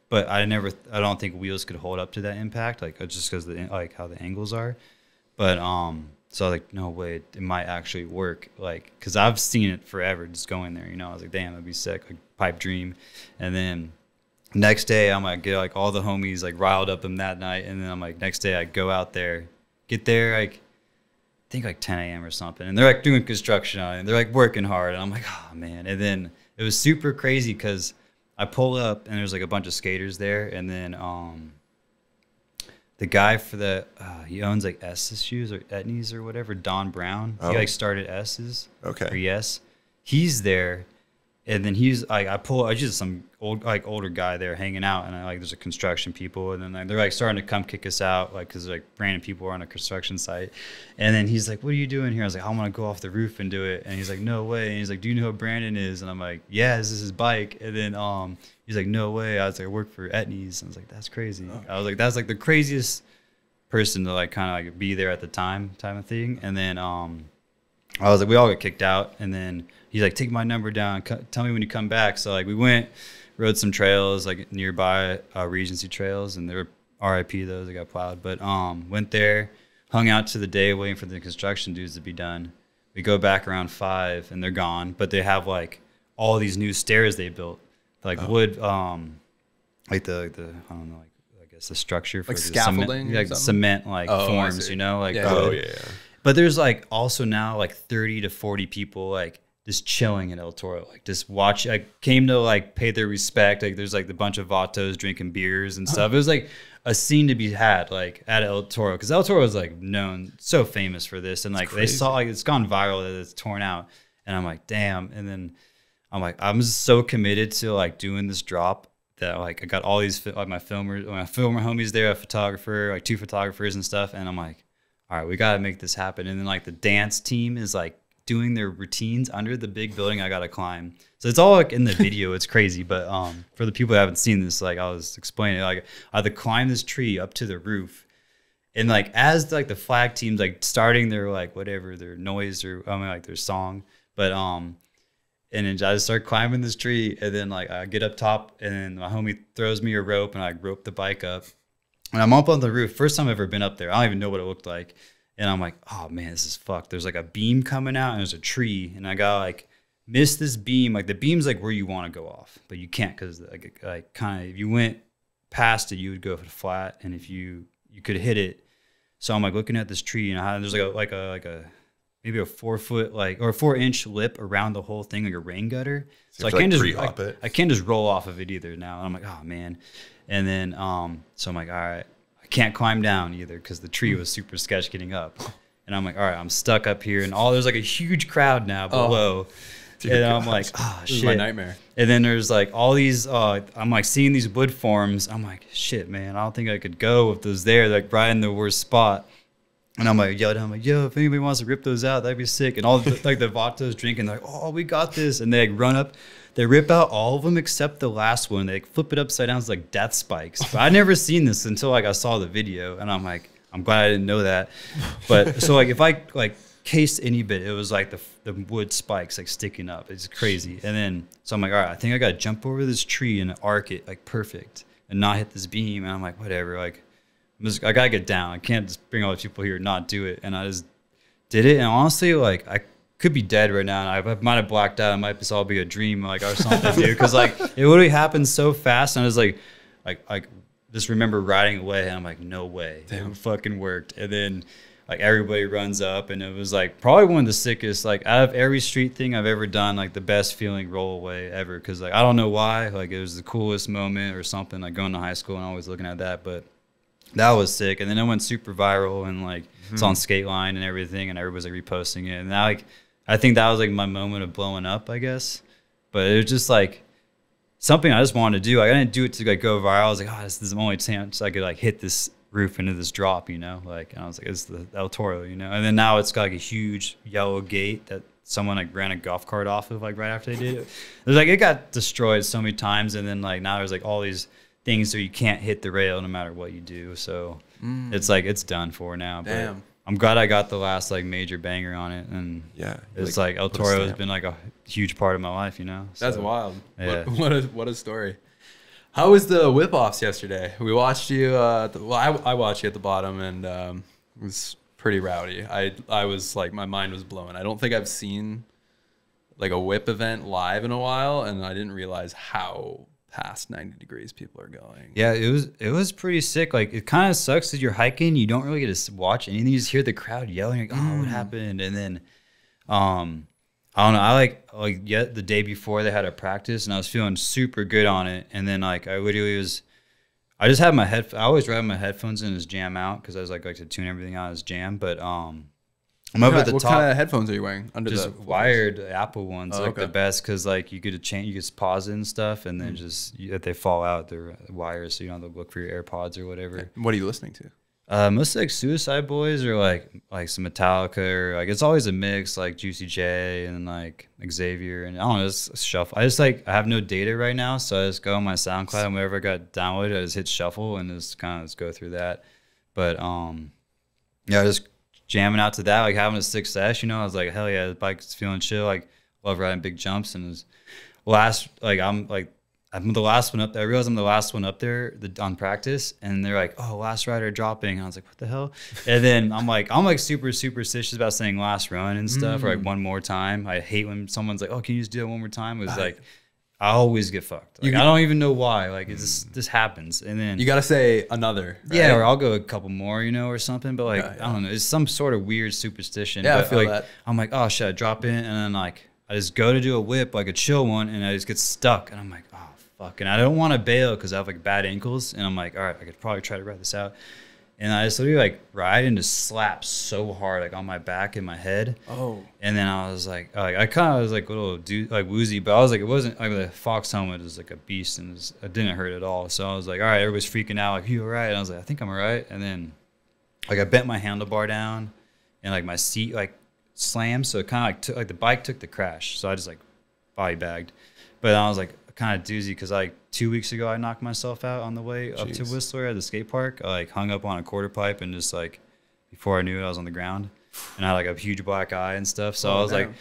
But I don't think wheels could hold up to that impact, like just because like how the angles are. But so I was like, no way, it might actually work. Like, because I've seen it forever just going there, you know. I was like, damn, that'd be sick, like pipe dream. And then next day, I'm like, get like all the homies like riled up them that night. And then I'm like, next day I go out there, get there, like, I think like 10 a.m. or something. And they're like doing construction on it. And they're like working hard. And I'm like, oh, man. And then it was super crazy because I pull up and there's like a bunch of skaters there. And then the guy for he owns like S's shoes or Etnies or whatever, Don Brown. He like started S's. Okay. Or yes. He's there. And then he's like, I just some older guy there hanging out, and there's a construction people, and then like, they're like starting to come kick us out, like because like random people are on a construction site, and then he's like, "What are you doing here?" I was like, "I want to go off the roof and do it," and he's like, "No way," and he's like, "Do you know who Brandon is?" And I'm like, "Yeah, this is his bike," and then he's like, "No way," I was like, "I work for Etnies," and I was like, "That's crazy." I was like, "That's like the craziest person to like kind of like be there at the time type of thing," and then I was like, we all got kicked out, and then he's like, take my number down, tell me when you come back. So like we went, rode some trails like nearby Regency trails, and they were RIP those that got plowed. But went there, hung out to the day waiting for the construction dudes to be done. We go back around 5 and they're gone, but they have like all these new stairs they built, like wood, like the I don't know, like I guess the structure for like the scaffolding, cement, like cement like forms, you know, like Oh yeah. But there's like also now like 30 to 40 people like just chilling in El Toro, like just watch. I came to like pay their respect. Like there's like a bunch of vatos drinking beers and stuff. It was like a scene to be had like at El Toro, because El Toro is like known, so famous for this, and like they saw like it's gone viral that it's torn out, and I'm like, damn. And then I'm like, I'm just so committed to like doing this drop that like I got all these like my filmer homies there, a photographer, like 2 photographers and stuff, and I'm like, all right, we got to make this happen. And then like the dance team is like doing their routines under the big building I got to climb. So it's all like in the video. It's crazy. But for the people that haven't seen this, like I was explaining, like I had to climb this tree up to the roof. And like as like the flag team's like starting their like whatever, their noise or like their song. But and then I just start climbing this tree, and then like I get up top, and then my homie throws me a rope, and I rope the bike up. And I'm up on the roof. First time I've ever been up there. I don't even know what it looked like. And I'm like, oh man, this is fucked. There's like a beam coming out, and there's a tree, and I gotta like miss this beam. Like the beam's like where you want to go off, but you can't, because like kind of if you went past it, you would go flat, and if you could hit it. So I'm like looking at this tree, and there's like a maybe a 4-foot like or 4-inch lip around the whole thing, like a rain gutter. So I can't I can't just roll off of it either now. And I'm like, oh man. And then so I'm like, all right, I can't climb down either because the tree was super sketch getting up. And I'm like, all right, I'm stuck up here, and there's like a huge crowd now below. And I'm like, oh This is shit. my nightmare. And then there's like all these, I'm like seeing these wood forms. I'm like, shit, man, I don't think I could go if those there, like right in the worst spot. And I'm like, yo, if anybody wants to rip those out, that'd be sick. And all the, like the Vatos drinking, they're like, oh, we got this. And they like run up, they rip out all of them except the last one. They like flip it upside down. It's like death spikes. But I'd never seen this until like I saw the video. And I'm like, I'm glad I didn't know that. But so like if I like cased any bit, it was like the wood spikes like sticking up. It's crazy. And then so I'm like, all right, I think I got to jump over this tree and arc it like perfect and not hit this beam. And I'm like, whatever, like. I gotta get down. I can't just bring all the people here and not do it. And I just did it. And honestly, like I could be dead right now. And I might have blacked out. It might just all be a dream, like or something, dude. Because like it literally happened so fast. And I was like just remember riding away. And I'm like, no way, it fucking worked. And then like everybody runs up, and it was like probably one of the sickest. Like out of every street thing I've ever done, like the best feeling roll away ever. Because like I don't know why, like it was the coolest moment or something. Like going to high school and always looking at that, but. That was sick. And then it went super viral and like it's on Skateline and everything, and everybody's like reposting it. And now like I think that was like my moment of blowing up, I guess. But it was just like something I just wanted to do. Like I didn't do it to like go viral. I was like, oh, this is the only chance I could like hit this roof into this drop, you know? Like and I was like, it's the El Toro, you know? And then now it's got like a huge yellow gate that someone like ran a golf cart off of like right after they did it. There's like it got destroyed so many times, and then like now there's like all these things so you can't hit the rail no matter what you do. So it's like it's done for now. Damn. But I'm glad I got the last like major banger on it, and Yeah, it's like El Toro has been like a huge part of my life, you know. That's So, wild. Yeah. What a story. How was the whip offs yesterday? We watched you. I watched you at the bottom, and it was pretty rowdy. I was like, my mind was blown. I don't think I've seen like a whip event live in a while, and I didn't realize how past 90 degrees people are going. Yeah, it was pretty sick. Like it kind of sucks that you're hiking, you don't really get to watch anything. You just hear the crowd yelling, like, "Oh, what happened?" And then, I don't know. I like yet the day before they had a practice, and I was feeling super good on it. And then like I just had my I always ride my headphones in and just jam out because I was like to tune everything out as jam. But I'm up at the what top. kind of headphones are you wearing? Under Just the wired Apple ones, like okay. the best, because like you get to change, you just pause it and stuff, and then just if they fall out, they're wires, so you don't have to look for your AirPods or whatever. What are you listening to? Mostly like Suicide Boys or like some Metallica, or like it's always a mix, like Juicy J and like Xavier, and I don't know, just shuffle. I have no data right now, so I just go on my SoundCloud, and whenever I got downloaded, I just hit shuffle and just kind of just go through that. But yeah, just jamming out to that, like having a success, you know. I was like, hell yeah, the bike's feeling chill. Like, love riding big jumps. And it was I'm the last one up there. I realized I'm the last one up there on practice, and they're like, oh, last rider dropping. And I was like, what the hell? And then I'm like super superstitious about saying last run and stuff, or like one more time. I hate when someone's like, oh, can you just do that one more time? It was like, I always get fucked. Like, I don't even know why. Like it just this happens, and then You got to say another. Right? yeah, or I'll go a couple more, you know, or something. But like I don't know, it's some sort of weird superstition. Yeah, but I feel like, that. I'm like, oh shit, I drop in, and then like I just go to do a whip, like a chill one, and I just get stuck, and I'm like, oh fuck, and I don't want to bail because I have like bad ankles, and I'm like, all right, I could probably try to ride this out. And I just literally like ride and just slap so hard like on my back and my head. Oh. And then I was like I kind of was like a little like woozy, but I was like, it wasn't like the Fox helmet is like a beast, and it didn't hurt at all. So I was like, all right, everybody's freaking out, like, you all right? And I was like, I think I'm all right. And then like I bent my handlebar down, and like my seat like slammed, so it kind of like took, like the bike took the crash, so I just like body bagged. But I was like kind of doozy because like 2 weeks ago I knocked myself out on the way up to Whistler at the skate park. I like hung up on a quarter pipe, and just like before I knew it, I was on the ground, and I had like a huge black eye and stuff. So I was like,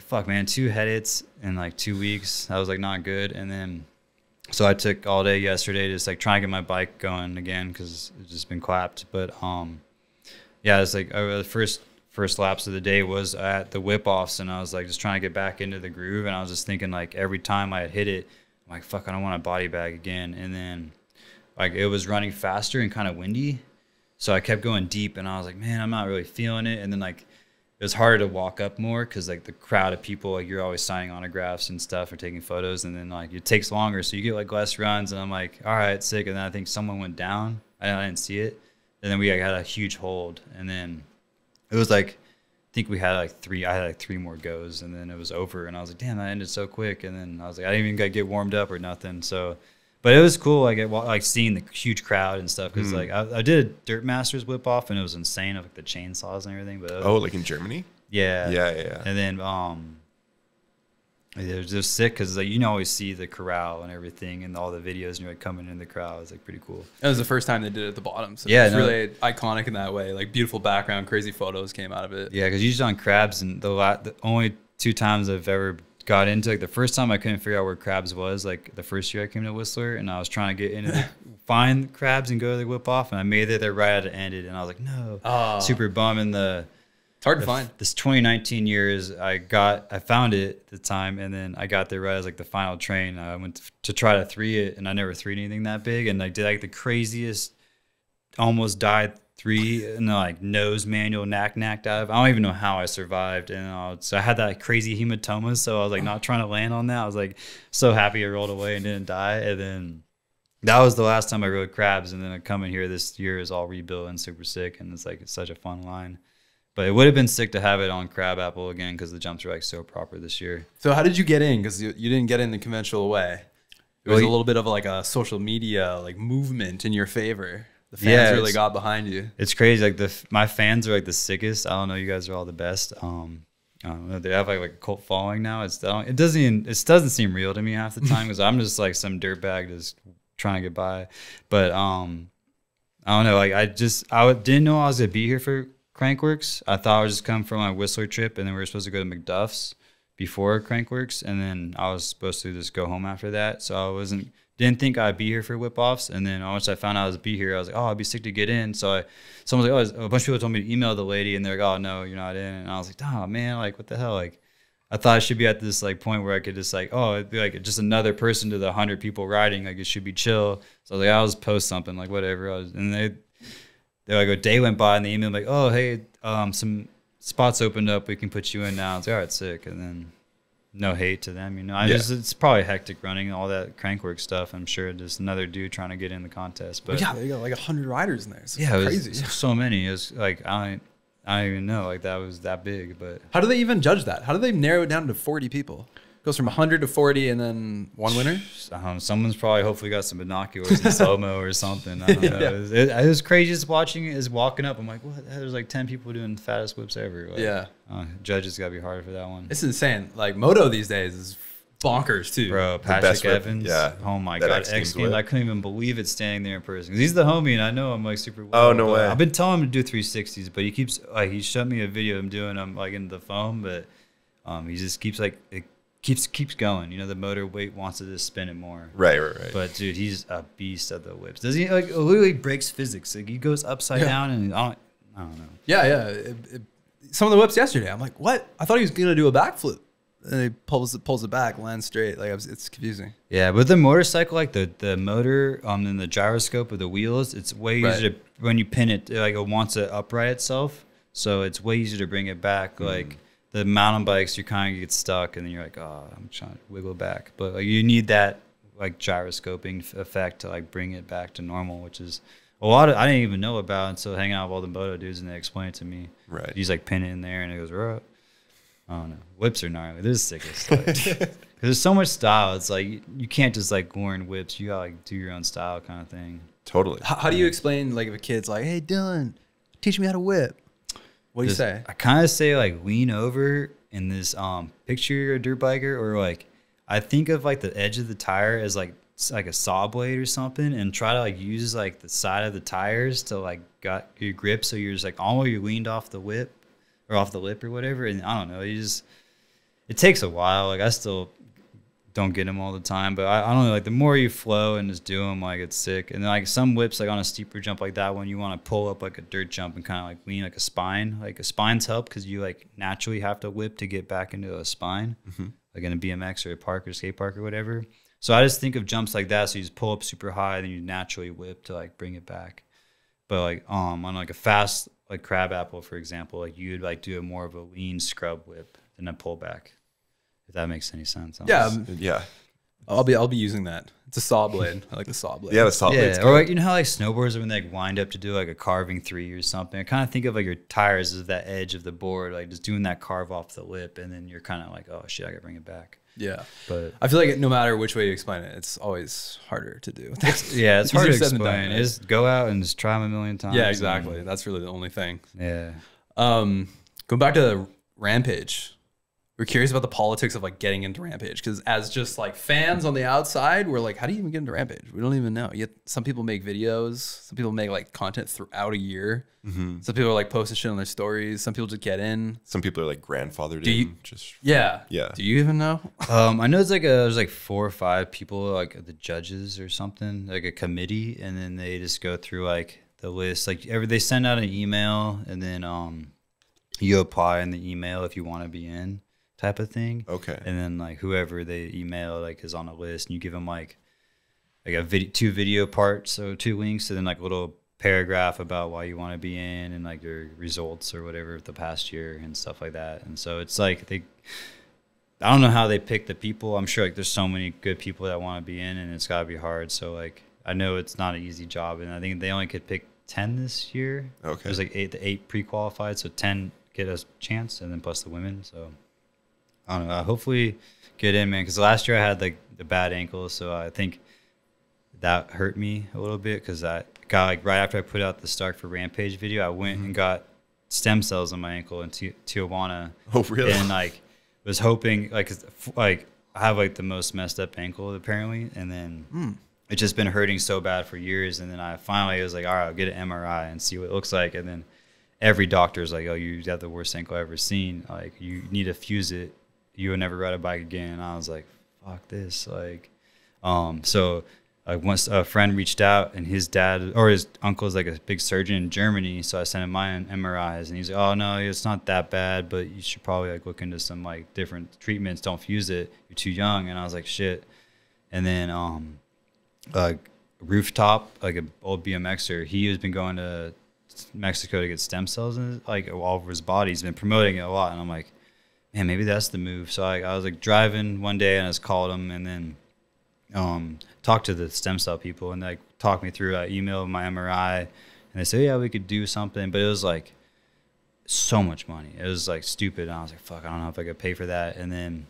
fuck, man, 2 head hits in like 2 weeks. That was like not good. And then so I took all day yesterday just like trying to get my bike going again because it's just been clapped. But yeah, it's like the first laps of the day was at the whip offs, and I was like just trying to get back into the groove, and I was just thinking like every time I had hit it, I'm like, fuck, I don't want to body bag again. And then like it was running faster and kind of windy, so I kept going deep, and I was like, man, I'm not really feeling it. And then like it was harder to walk up more because like the crowd of people, like you're always signing autographs and stuff or taking photos, and then like it takes longer, so you get like less runs. And I'm like, all right, sick. And then I think someone went down, I didn't see it, and then we like, had a huge hold, and then it was like think we had like three. I had like 3 more goes, and then it was over. And I was like, damn, that ended so quick. And then I was like, I didn't even get warmed up or nothing. So, but it was cool. Like seeing the huge crowd and stuff. Because like I did a Dirt Masters whip off, and it was insane of like the chainsaws and everything. But like in Germany. yeah. Yeah. And then it was just sick because like you always see the corral and everything and all the videos, and you're like coming in the crowd. It's like pretty cool. That was the first time they did it at the bottom. So Yeah, it's really iconic in that way. Like beautiful background, crazy photos came out of it. Yeah, because usually on crabs, and the only 2 times I've ever got into, like the first time I couldn't figure out where crabs was, like the first year I came to Whistler, and I was trying to get into find crabs and go to the whip off, and I made it there right at it ended, and I was like, no, super bummed. And It's hard to find. this 2019 years, I found it at the time, and then I got there right as like the final train. I went to try to 3 it, and I never 3'd anything that big, and I did like the craziest, almost died 3 and like nose manual knack dive. I don't even know how I survived, and so I had that like, crazy hematoma. So I was like not trying to land on that. I was like so happy I rolled away and didn't die, and then. That was the last time I rode crabs, and then coming here this year is all rebuilt and super sick, and it's such a fun line. But it would have been sick to have it on Crabapple again because the jumps are like so proper this year. So how did you get in? Because you didn't get in the conventional way. It was a little bit of like a social media like movement in your favor. The fans really got behind you. It's crazy. Like my fans are like the sickest. I don't know. You guys are all the best. I don't know. They have like a cult following now. It doesn't seem real to me half the time because I'm just like some dirtbag just trying to get by. But I don't know. Like I didn't know I was gonna be here for Crankworks. I thought I was just coming from my Whistler trip, and then we were supposed to go to McDuff's before Crankworks, and then I was supposed to just go home after that. So I didn't think I'd be here for whip offs, and then once I found out I was be here, I was like, oh, I'd be sick to get in. So someone was like, oh, a bunch of people told me to email the lady, and they're like, oh no, you're not in. And I was like, oh man, like what the hell, like. I thought I should be at this like point where I could just like, oh, it'd be like just another person to the 100 people riding. Like it should be chill. So I was like, I'll just post something like whatever. And they're like a day went by and they emailed like, oh, hey, some spots opened up. We can put you in now. I was like, all right, sick. And then no hate to them, it's probably hectic running all that Crankwork stuff. I'm sure just another dude trying to get in the contest. But yeah, they got like 100 riders in there. It's crazy. So many. It was like I don't even know like that was that big. But how do they even judge that? How do they narrow it down to 40 people? It goes from 100 to 40 and then one winner? Someone's probably hopefully got some binoculars and slow-mo or something. I don't know. It was crazy just watching it, is walking up. I'm like, what? There's like 10 people doing the fattest whips ever. Like, judges got to be harder for that one. It's insane. Like moto these days is bonkers too. Bro, Patrick Evans. Yeah. Oh my God. X Games. I couldn't even believe it standing there in person. 'Cause he's the homie and I know I'm like super well. Oh, no way. I've been telling him to do 360s, but he keeps like, he showed me a video of him doing them like in the foam, but he just keeps like, it keeps going. The motor weight wants to just spin it more. Right. But dude, he's a beast at the whips. Does he like literally breaks physics? Like he goes upside down and I don't know. Yeah. Some of the whips yesterday, I'm like, what? I thought he was going to do a backflip. And he pulls it back, lands straight. Like it's confusing. Yeah, but the motorcycle, like the motor, and the gyroscope of the wheels, it's way easier to, when you pin it, like it wants to upright itself, so it's way easier to bring it back. Like the mountain bikes, you kind of get stuck, and then you're like, oh, I'm trying to wiggle back. But like you need that like gyroscoping effect to like bring it back to normal, which is a lot of I didn't even know about until hanging out with all the moto dudes and they explained it to me. Right. You just like pin it in there, and it goes right. I don't know. Whips are gnarly. They're the sickest. Because there's so much style. It's like you can't just like learn whips. You gotta like do your own style kind of thing. Totally. How do you explain like if a kid's like, hey Dylan, teach me how to whip? What do you say? I kind of say like lean over in this picture you're a dirt biker, or like I think of like the edge of the tire as like a saw blade or something, and try to like use like the side of the tires to like got your grip, so you're just like all you leaned off the whip. Or off the lip or whatever, and I don't know. It takes a while. Like I still don't get them all the time, but I don't know. Like the more you flow and just do them, like it's sick. And then, like some whips, like on a steeper jump like that one, you want to pull up like a dirt jump and kind of like lean like a spine. Like a spine's help because you like naturally have to whip to get back into a spine, like in a BMX or a park or skate park or whatever. So I just think of jumps like that. So you just pull up super high, then you naturally whip to like bring it back. But like on like a fast like Crabapple, for example, like you'd like do a more of a lean scrub whip than a pullback, if that makes any sense. Yeah. I'll be using that. It's a saw blade. I like the saw blade. Yeah, the saw blade's Yeah, or like, you know how like snowboarders when they like wind up to do like a carving 3 or something. I kind of think of like your tires as that edge of the board, like just doing that carve off the lip, and then you're kind of like, oh shit, I gotta bring it back. Yeah. But I feel like no matter which way you explain it, it's always harder to do. yeah, it's hard to easier said than explain. done, right? Just go out and just try them a million times. Yeah, exactly. That's really the only thing. Yeah. Going back to Rampage, we're curious about the politics of like getting into Rampage, because as just like fans on the outside, we're like, how do you even get into Rampage? We don't even know. Yet some people make videos, some people make like content throughout a year. Some people are like posting shit on their stories. Some people just get in. Some people are like grandfathered Do you- in. Just Yeah. Yeah. Do you even know? I know it's like there's like 4 or 5 people, like the judges or something, like a committee, and then they just go through like the list. Like they send out an email, and then you apply in the email if you want to be in, type of thing. Okay. And then like whoever they email like is on a list, and you give them like a 2 video parts, so 2 links, and then like a little paragraph about why you want to be in, and like your results or whatever of the past year and stuff like that. And so it's like I don't know how they pick the people. I'm sure like there's so many good people that want to be in, and it's got to be hard. So like I know it's not an easy job, and I think they only could pick 10 this year. Okay. There's like 8 pre-qualified, so 10 get a chance, and then plus the women. So I don't know. Hopefully get in, man, because last year I had like the bad ankle, so I think that hurt me a little bit, because I got like right after I put out the Stark for Rampage video, I went and got stem cells on my ankle in Tijuana. Oh, really? And like was hoping like I have like the most messed up ankle apparently, and then it's just been hurting so bad for years, and then I finally was like, all right, I'll get an MRI and see what it looks like, and then every doctor's like, oh, you got the worst ankle I've ever seen, like you need to fuse it, you will never ride a bike again. And I was like, fuck this, like so once a friend reached out, and his dad or his uncle is like a big surgeon in Germany, so I sent him my MRIs, and he's like, oh no, it's not that bad, but you should probably like look into some like different treatments, don't fuse it, you're too young. And I was like, shit. And then Rooftop, like an old BMXer, he has been going to Mexico to get stem cells in like all over his body. He's been promoting it a lot, and I'm like, man, maybe that's the move. So I was like driving one day, and I just called him, and then talked to the stem cell people, and they like talked me through. I emailed my MRI, and they said, yeah, we could do something, but it was like so much money. It was like stupid. And I was like, fuck, I don't know if I could pay for that. And then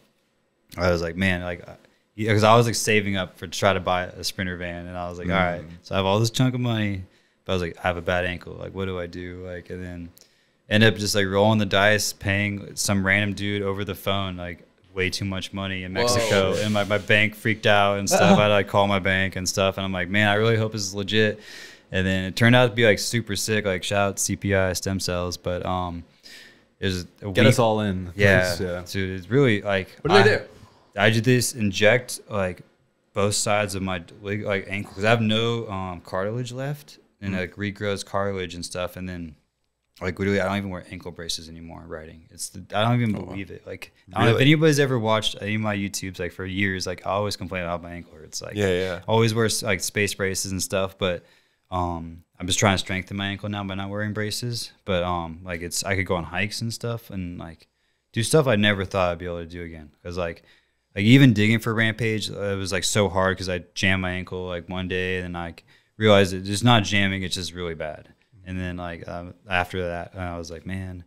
I was like, man, like, because I was like saving up to try to buy a Sprinter van, and I was like, all right, so I have all this chunk of money, but I was like, I have a bad ankle, like what do I do? Like, and then ended up just like rolling the dice, paying some random dude over the phone like way too much money in Mexico. And my bank freaked out and stuff. I had to like call my bank and stuff, and I'm like, man, I really hope this is legit. And then it turned out to be like super sick, like shout out CPI stem cells. But it was Get us all in. Yeah, Please, yeah. dude, it's really like, What do they do? I did this inject like both sides of my leg, like ankle, because I have no cartilage left, and like regrows cartilage and stuff. And then like literally, I don't even wear ankle braces anymore riding. I don't even believe it. Like I don't know if anybody's ever watched any of my YouTubes, like for years, like I always complain about my ankle hurts. Like Yeah. always wear like space braces and stuff, but I'm just trying to strengthen my ankle now by not wearing braces. But like I could go on hikes and stuff, and like do stuff I never thought I'd be able to do again. Because like even digging for Rampage, it was like so hard because I jammed my ankle like one day, and I realized it's just not jamming, it's just really bad. And then like after that, I was like, man,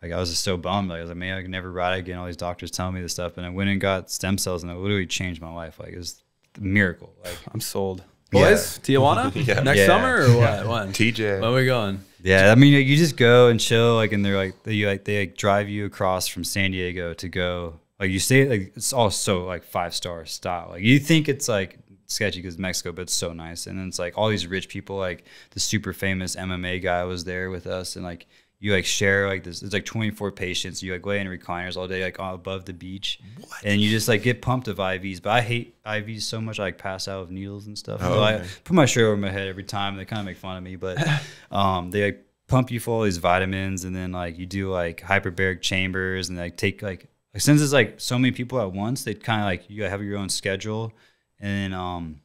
like I was just so bummed. Like I was like, man, I can never ride again. All these doctors telling me this stuff, and I went and got stem cells, and it literally changed my life. Like it was a miracle. Like I'm sold. Yeah. Boys, Tijuana? Yeah. Next Yeah. summer or what? When? TJ. When are we going? yeah, I mean, you just go and chill, like, and they drive you across from San Diego to go. Like you say, like it's all so like 5-star style. Like you think it's like sketchy because Mexico, but it's so nice. And then it's like all these rich people, like the super famous MMA guy was there with us, and like you like share like this. It's like 24 patients. You like lay in recliners all day, like above the beach, and you just like get pumped of IVs. But I hate IVs so much. I like pass out with needles and stuff. So I put my shirt over my head every time. They kind of make fun of me, but they like pump you full of these vitamins, and then like you do like hyperbaric chambers, and like take like since it's like so many people at once, they kind of like you have your own schedule. And then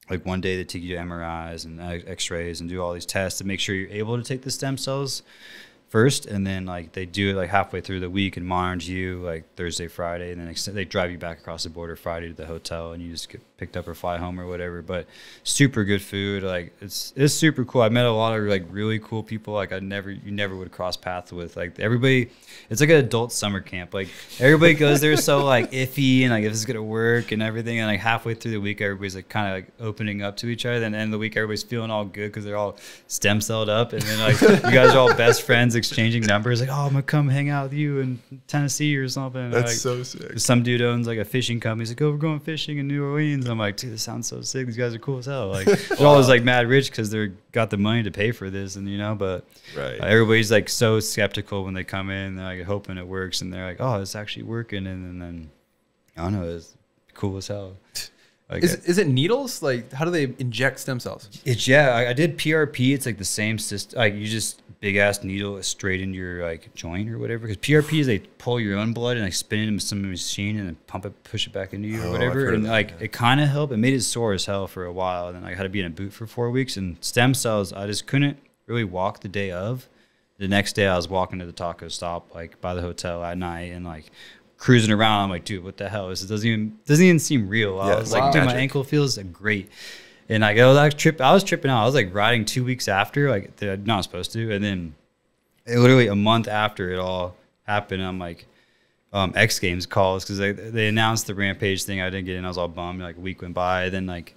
like one day they take you to MRIs and X-rays and do all these tests to make sure you're able to take the stem cells first, and then like they do it like halfway through the week and monitor you like Thursday, Friday, and then they drive you back across the border Friday to the hotel, and you just get picked up or fly home or whatever. But super good food, like it's super cool. I met a lot of like really cool people like you never would cross paths with. Like everybody, it's like an adult summer camp. Like everybody goes there so like iffy and like if it's gonna work and everything, and like halfway through the week everybody's like kind of like opening up to each other, and then end of the week everybody's feeling all good because they're all stem celled up, and then like you guys are all best friends exchanging numbers like, oh, I'm gonna come hang out with you in Tennessee or something. That's like, so sick. some dude owns like a fishing company. He's like, oh, we're going fishing in New Orleans. I'm like, dude, this sounds so sick. These guys are cool as hell. Like they're always like mad rich because they're got the money to pay for this, and but Right. everybody's like so skeptical when they come in. They're like hoping it works, and they're like, oh, it's actually working, and then I don't know, it's cool as hell. Like, Is it needles? Like, how do they inject stem cells? it's I did PRP. It's like the same system. Like you just big ass needle straight into your like joint or whatever. Because PRP is they pull your own blood and like spin it into some machine and then pump it, push it back into you Oh, or I've whatever. heard of And that, like yeah. it kind of helped. It made it sore as hell for a while. And then I had to be in a boot for 4 weeks. And stem cells, I just couldn't really walk the day of. The next day I was walking to the taco stop like by the hotel at night and like cruising around. I'm like, dude, what the hell? This doesn't even seem real. I Yeah, was it's like, like dude, my magic. ankle feels great. And like I was tripping out. I was like riding 2 weeks after, like I'm not supposed to. And then literally a month after it all happened, I'm like, X Games calls because they announced the Rampage thing. I didn't get in. I was all bummed. Like a week went by. Then like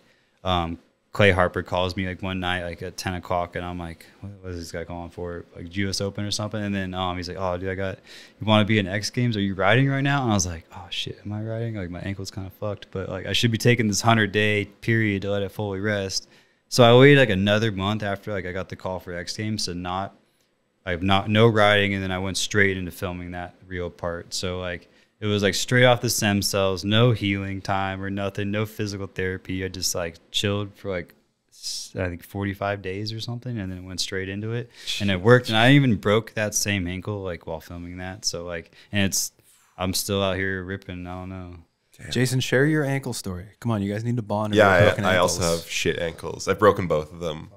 Clay Harper calls me like one night like at 10 o'clock, and I'm like, what is this guy calling for? Like US Open or something? And then he's like, oh, dude, you want to be in X Games? Are you riding right now? And I was like, oh shit, am I riding? Like my ankle's kind of fucked, but like I should be taking this 100-day period to let it fully rest. So I waited like another month after like I got the call for X Games to no riding, and then I went straight into filming that real part. So like it was like straight off the stem cells, no healing time or nothing, no physical therapy. I just like chilled for like I think 45 days or something, and then went straight into it, and it worked. And I even broke that same ankle like while filming that. So like, and I'm still out here ripping. I don't know. Jason, share your ankle story. Come on, you guys need to bond. over Yeah, broken I also ankles. have shit ankles. I've broken both of them.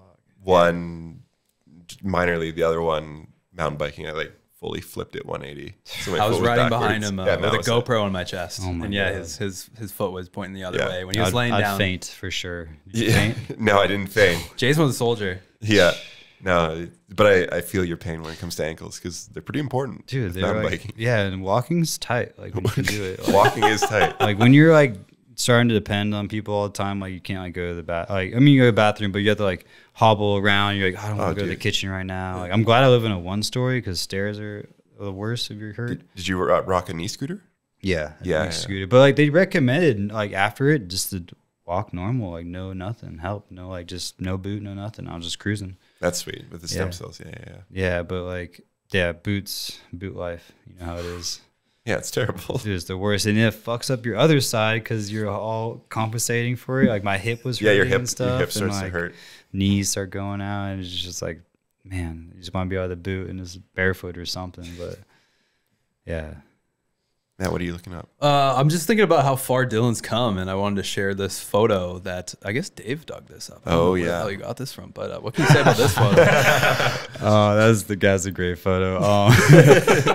One minorly, the other one mountain biking. I like fully flipped it 180. So my I was foot riding backwards. behind him Yeah, with that a was it. GoPro on my chest, Oh my and yeah, God. his foot was pointing the other Yeah. way when he was laying I'd down. faint for sure. Did you Yeah. faint? No, I didn't faint. Jason was a soldier. Yeah. No, but I feel your pain when it comes to ankles because they're pretty important. Dude, with they're mountain like, biking. yeah, and walking's tight. Like when you can do it. Walking is tight. Like when you're like starting to depend on people all the time, like you can't like go to the like I mean you go to the bathroom, but you have to like hobble around. You're like, I don't want to go to the dude. kitchen right now. Like I'm glad I live in a 1-story because stairs are the worst if you're hurt. Did you rock a knee scooter? Yeah, Yeah. scooter. But like they recommended like after it just to walk normal, like no nothing, help, no like just no boot, no nothing. I was just cruising. That's sweet with the stem Yeah. cells. Yeah. Yeah, but like boot life. You know how it is. Yeah, it's terrible. Dude, it's the worst, and it fucks up your other side because you're all compensating for it. Like my hip was Yeah, your hurting hip, and stuff, your hip and starts to like hurt. knees start going out, and it's just like, man, you just want to be out of the boot and just barefoot or something. But yeah, Matt, what are you looking up? I'm just thinking about how far Dylan's come, and I wanted to share this photo that I guess Dave dug this up. I don't Oh, know where the yeah. hell you got this from, but what can you say about this photo? oh, that's a great photo.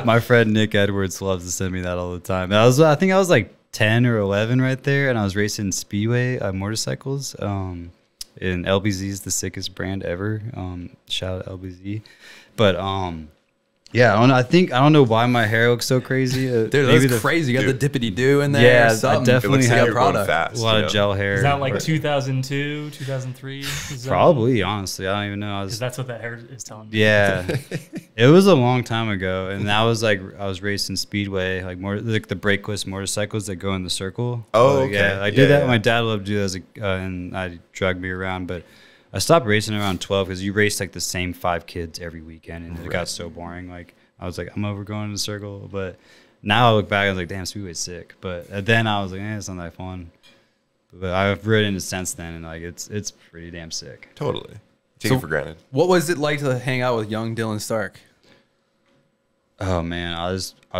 My friend Nick Edwards loves to send me that all the time. I think I was like 10 or 11 right there, and I was racing speedway motorcycles. And LBZ is the sickest brand ever. Shout out LBZ, but yeah, I don't know why my hair looks so crazy. Dude, Maybe that's crazy. You got the dippity do in there. Yeah, I something. definitely It looks have like a you're going product. fast. a lot you of know? gel hair. Is that like Right. 2002, 2003? Probably, honestly, I don't even know. I Because was that's what that hair is telling me. Yeah, it was a long time ago, and that was like I was racing speedway, like more like the brakeless motorcycles that go in the circle. Oh, Like, okay. yeah, I did Yeah, that. yeah. My dad loved to do that, as and I dragged me around, but I stopped racing around 12 because you race like the same 5 kids every weekend, and it got so boring. Like I was like, I'm over going in a circle, but now I look back, I was like, damn, speedway's sick. But then I was like, it's not that fun. But I've ridden it since then, and like it's pretty damn sick. Totally. Take So- it for granted. What was it like to hang out with young Dylan Stark? Oh man, I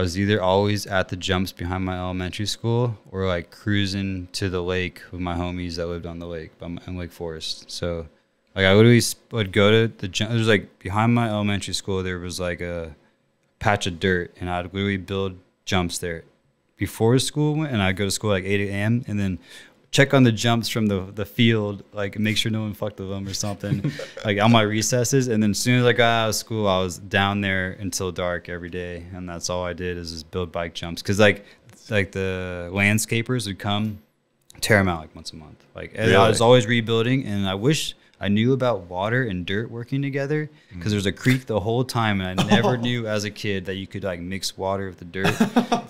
was either always at the jumps behind my elementary school or like cruising to the lake with my homies that lived on the lake in Lake Forest. So Like I literally would go to the jump. It was like behind my elementary school. There was like a patch of dirt, and I'd literally build jumps there before school went, and I'd go to school like 8 a.m. and then check on the jumps from the field, like make sure no one fucked with them or something, like on my recesses. And then as soon as I got out of school, I was down there until dark every day, and that's all I did is just build bike jumps. Because like the landscapers would come tear them out like once a month. Like Really? I was always rebuilding, and I wish I knew about water and dirt working together, because there's a creek the whole time, and I never knew as a kid that you could like mix water with the dirt.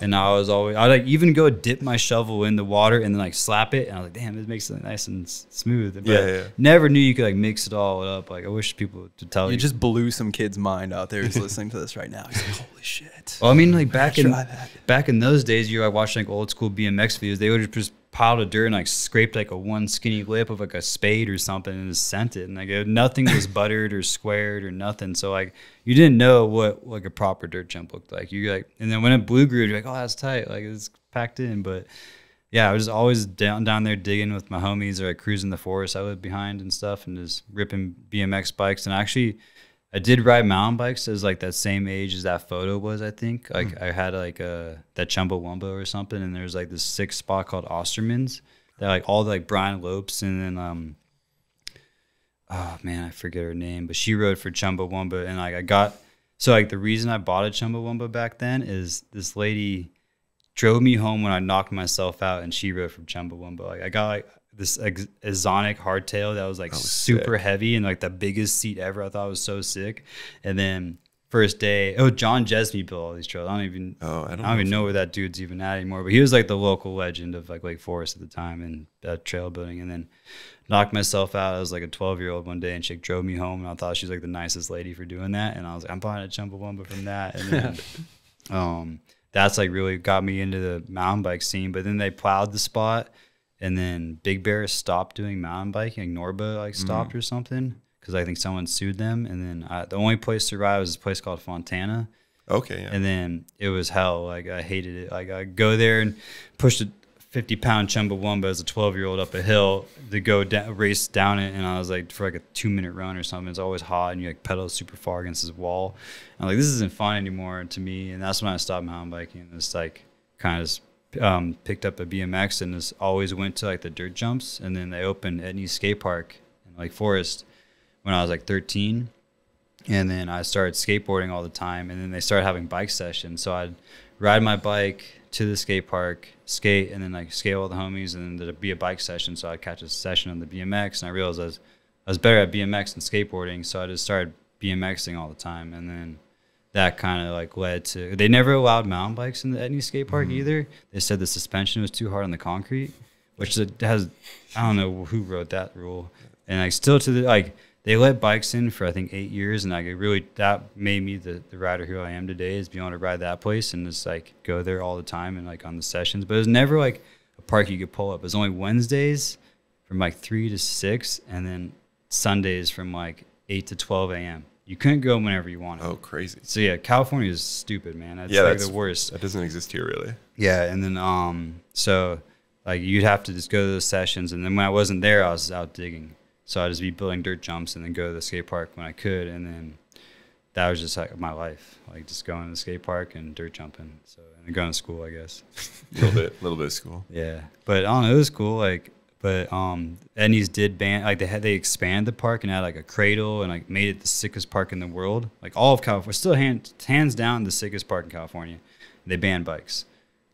And I would like even go dip my shovel in the water and then like slap it, and I was like, damn, this makes it nice and smooth. But Yeah. never knew you could like mix it all up. Like I wish people to tell you. You just blew some kid's mind out there who's listening to this right now. He's like, holy shit. Well, I mean, like back Try in those days, you like watching like old school BMX videos. They would just piled of dirt and like scraped like a one skinny lip of like a spade or something and just sent it, and like nothing was buttered or squared or nothing. So like you didn't know what like a proper dirt jump looked like. You like, and then when it blue grew, you're like, oh, that's tight, like it's packed in. But yeah, I was always down there digging with my homies or like cruising the forest I lived behind and stuff, and just ripping BMX bikes. And actually, I did ride mountain bikes as like that same age as that photo was, I think. Like I had like that Chumbawamba or something, and there's like this sick spot called Osterman's that like all the like Brian Lopes, and then oh man, I forget her name, but she rode for Chumbawamba. And like so like the reason I bought a Chumbawamba back then is this lady drove me home when I knocked myself out, and she rode from Chumbawamba. Like I got like this Exonic hardtail that was like super heavy and like the biggest seat ever. I thought it was so sick. And then first day, John Jesme built all these trails. I don't even know where that dude's even at anymore. But he was like the local legend of like Lake Forest at the time and trail building. And then knocked myself out. I was like a 12-year-old one day, and she drove me home, and I thought she was like the nicest lady for doing that. And I was like, I'm buying a Chumbawamba from that. And then that's like really got me into the mountain bike scene. But then they plowed the spot. And then Big Bear stopped doing mountain biking. Like Norba like stopped or something, because I think someone sued them. And then the only place to ride was this place called Fontana. Okay, yeah. And then it was hell. Like I hated it. Like I go there and push a 50-pound Chumbawamba as a 12-year-old up a hill to go race down it. And I was like, for like a 2-minute run or something, it's always hot, and you like pedal super far against this wall. And I'm like, this isn't fun anymore to me. And that's when I stopped mountain biking. It's like kind of picked up a BMX, and just always went to like the dirt jumps. And then they opened Etnies Skate Park in Lake Forest when I was like 13, and then I started skateboarding all the time. And then they started having bike sessions, so I'd ride my bike to the skate park, skate, and then like skate with all the homies, and then there'd be a bike session, so I'd catch a session on the BMX. And I realized I was better at BMX than skateboarding, so I just started BMXing all the time. And then that kind of like led to, they never allowed mountain bikes in the Etnies skate park either. They said the suspension was too hard on the concrete, which has, I don't know who wrote that rule. And like still to the, like they let bikes in for I think 8 years, and like it really, that made me the rider who I am today, is being able to ride that place and just like go there all the time and like on the sessions. But it was never like a park you could pull up. It was only Wednesdays from like 3 to 6, and then Sundays from like 8 to 12 a.m. You couldn't go whenever you wanted. Oh, crazy. So yeah, California is stupid, man. That's Yeah, like that's the worst. That doesn't exist here, really. Yeah, and then so like you'd have to just go to those sessions, and then when I wasn't there, I was out digging. So I'd just be building dirt jumps and then go to the skate park when I could, and then that was just like my life, like just going to the skate park and dirt jumping. So and then going to school, I guess. A little bit of school. Yeah, but I don't know, it was cool. Like, but Etnies did ban, like they expanded the park and had like a cradle and like made it the sickest park in the world. Like all of California, still hands down the sickest park in California. They banned bikes.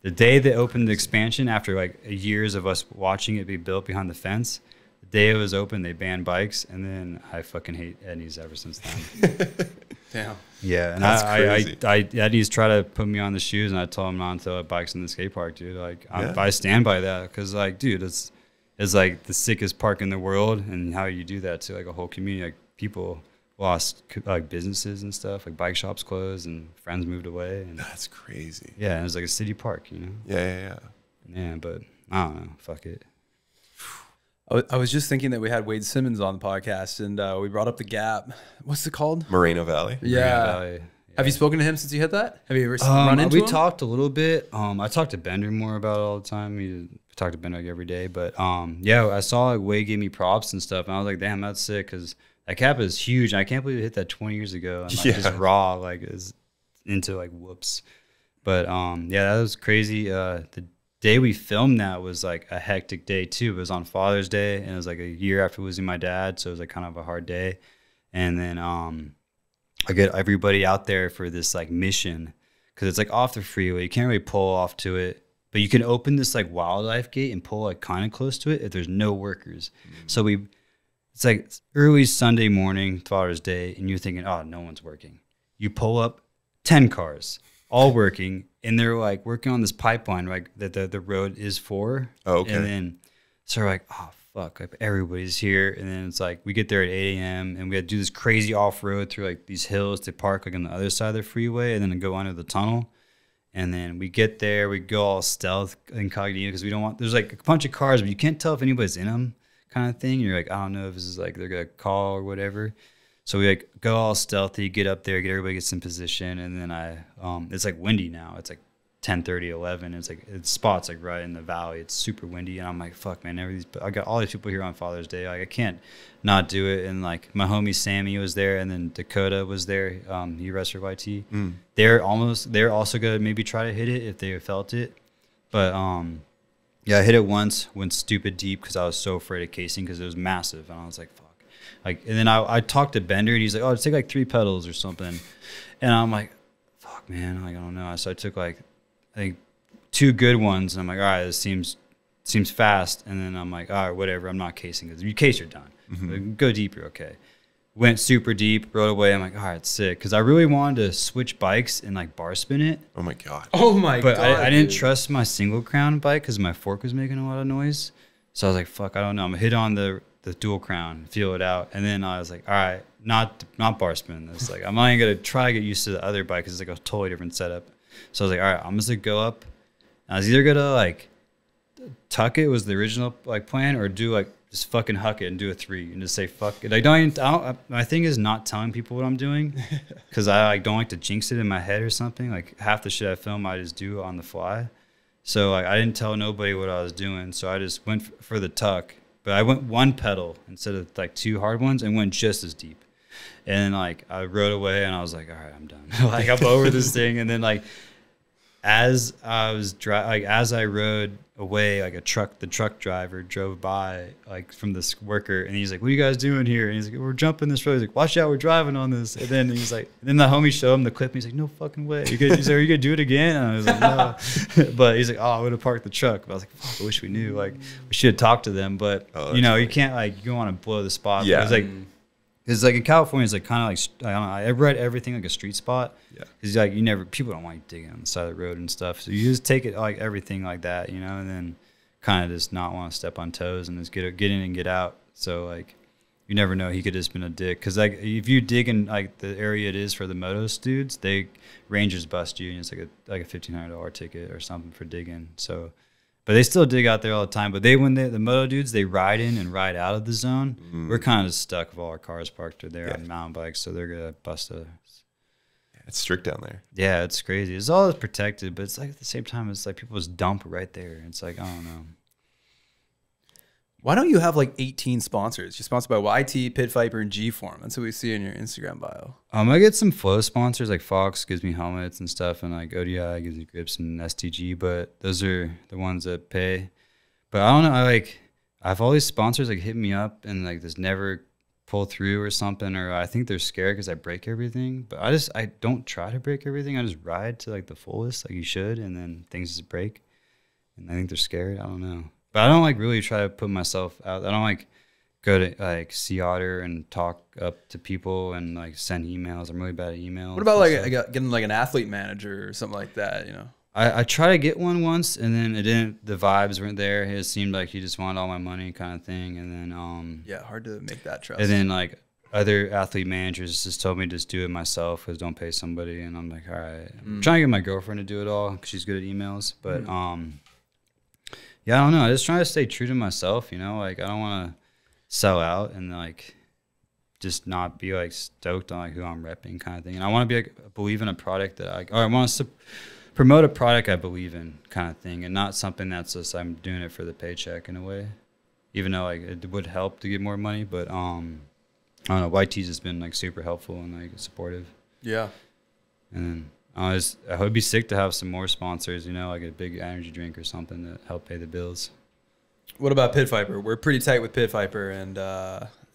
The day they opened the expansion, after like years of us watching it be built behind the fence, the day it was open, they banned bikes, and then I fucking hate Etnies ever since then. Damn. Yeah, and That's I crazy. Etnies try to put me on the shoes, and I told them not to throw bikes in the skate park, dude. Like Yeah. I stand by that, because like, dude, it's like the sickest park in the world, and how you do that to like a whole community. Like people lost like businesses and stuff, like bike shops closed, and friends moved away. And That's crazy. yeah, and it was like a city park, you know. Yeah. Yeah, but I don't know. Fuck it. I was just thinking that we had Wade Simmons on the podcast, and we brought up the Gap. What's it called? Moreno Valley. Yeah. Valley. Have you spoken to him since you hit that? Have you ever run into We him? talked a little bit. I talked to Bender more about it all the time. He's a talk to Ben like every day. But yeah, I saw like Wade gave me props and stuff, and I was like, damn, that's sick, because that cap is huge. I can't believe it hit that 20 years ago, and like, just raw, like is into like whoops. But yeah, that was crazy. The day we filmed that was like a hectic day too. It was on Father's Day, and it was like a year after losing my dad, so it was like kind of a hard day. And then I get everybody out there for this like mission, because it's like off the freeway. You can't really pull off to it, but you can open this like wildlife gate and pull like kind of close to it if there's no workers. So it's like early Sunday morning, Father's Day, and you're thinking, oh, no one's working. You pull up 10 cars, all working, and they're like working on this pipeline like that the road is for. Oh, okay. And then so we're like, oh fuck, like everybody's here. And then it's like we get there at 8 a.m. and we had to do this crazy off-road through like these hills to park like on the other side of the freeway and then go under the tunnel. And then we get there, we go all stealth incognito because we don't want, there's like a bunch of cars, but you can't tell if anybody's in them kind of thing. You're like, I don't know if this is like they're gonna call or whatever. So we like go all stealthy, get up there, get everybody gets in position, and then it's like windy now. It's like 10:30, 11. It's like it's spots like right in the valley. It's super windy, and I'm like, fuck, man. I got all these people here on Father's Day. Like I can't not do it. And like my homie Sammy was there, and then Dakota was there. He wrestled YT. They're also gonna maybe try to hit it if they felt it, but yeah, I hit it once, went stupid deep because I was so afraid of casing because it was massive, and I was like, fuck. Like, and then I talked to Bender, and he's like, oh, take like 3 pedals or something, and I'm like, fuck, man, like I don't know. So I took like I think 2 good ones, and I'm like, all right, this seems fast, and then I'm like, all right, whatever, I'm not casing because if you case, you're done. Like, go deep, you're okay. Went super deep, rode away. I'm like, all right, it's sick, because I really wanted to switch bikes and like bar spin it. Oh my god. Oh my But god! I didn't trust my single crown bike because my fork was making a lot of noise. So I was like, fuck, I don't know. I'm gonna hit on the dual crown, feel it out. And then I was like, all right, not bar spin. It's like, I'm only gonna try to get used to the other bike because it's like a totally different setup. So I was like, all right, I'm just gonna go up. And I was either gonna like tuck it was the original like plan, or do like just fucking huck it and do a 3 and just say fuck it. I don't my thing is not telling people what I'm doing because I like don't like to jinx it in my head or something. Like half the shit I film I just do on the fly. So like I didn't tell nobody what I was doing. So I just went for the tuck, but I went 1 pedal instead of like 2 hard ones and went just as deep. And like I rode away and I was like, all right, I'm done. Like I'm over this thing. And then like as I was as I rode away, like the truck driver drove by like from this worker, and he's like, what are you guys doing here? And he's like, we're jumping this road. He's like, watch out, we're driving on this. And then he's like, and then the homie showed him the clip, and he's like, no fucking way. He's like, are you gonna do it again? And I was like, no. But he's like, oh, I would have parked the truck. But I was like, fuck, I wish we knew. Like we should have talked to them. But you know, you can't like, you don't want to blow the spot. Yeah. It's like in California, it's like kind of like, I don't know, I read everything like a street spot. Yeah. Because like people don't want you digging on the side of the road and stuff. So you just take it like everything like that, you know, and then kind of just not want to step on toes and just get in and get out. So like you never know, he could have just been a dick. Because like if you dig in like the area it is for the motos dudes, rangers bust you, and it's like a $1,500 ticket or something for digging. So. But they still dig out there all the time. But the moto dudes, they ride in and ride out of the zone. We're kind of stuck with all our cars parked there on mountain bikes, so they're gonna bust us. Yeah, it's strict down there. Yeah, it's crazy. It's all protected, but it's like at the same time, it's like people just dump right there. It's like I don't know. Why don't you have like 18 sponsors? You're sponsored by YT, Pit Viper, and G-Form. That's what we see in your Instagram bio. I get some flow sponsors, like Fox gives me helmets and stuff, and like ODI gives me grips and STG, but those are the ones that pay. But I don't know, I have all these sponsors like hit me up and like this never pull through or something, or I think they're scared because I break everything. But I don't try to break everything. I just ride to like the fullest, like you should, and then things just break. And I think they're scared. I don't know. But I don't like really try to put myself out. I don't like go to like Sea Otter and talk up to people and like send emails. I'm really bad at emails. What about like getting like an athlete manager or something like that? You know, I tried to get one once, and then it didn't. The vibes weren't there. It seemed like he just wanted all my money, kind of thing. And then yeah, hard to make that trust. And then like other athlete managers just told me to just do it myself because don't pay somebody. And I'm like, all right. I'm trying to get my girlfriend to do it all because she's good at emails, but yeah, I don't know. I just try to stay true to myself, you know? Like, I don't want to sell out and, like, just not be, like, stoked on, like, who I'm repping kind of thing. And I want to be, like, believe in a product that I want to promote a product I believe in, kind of thing, and not something that's just I'm doing it for the paycheck in a way. Even though like it would help to get more money, but I don't know. YT's has been like super helpful and like supportive. Yeah. And I would be sick to have some more sponsors, you know, like a big energy drink or something that help pay the bills. What about Pit Viper? We're pretty tight with Pit Viper, and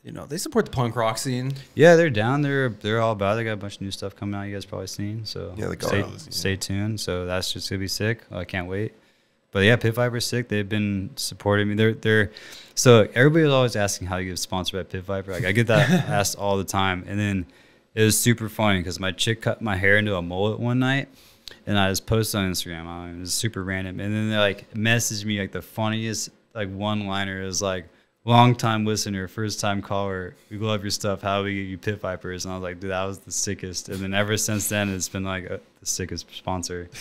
you know, they support the punk rock scene. Yeah, they're down. They're all about it. They got a bunch of new stuff coming out. You guys probably seen. So Yeah, they got all those, stay tuned. So that's just gonna be sick. I can't wait. But yeah, Pit Viper's sick. They've been supporting me. They're so everybody was always asking how you get sponsored by Pit Viper. Like I get that asked all the time, and then it was super funny because my chick cut my hair into a mullet one night, and I just posted on Instagram. It was super random, and then they like messaged me like the funniest like one-liner is like, long time listener, first time caller, we love your stuff, how do we get you Pit Vipers? And I was like, dude, that was the sickest. And then ever since then it's been like the sickest sponsor.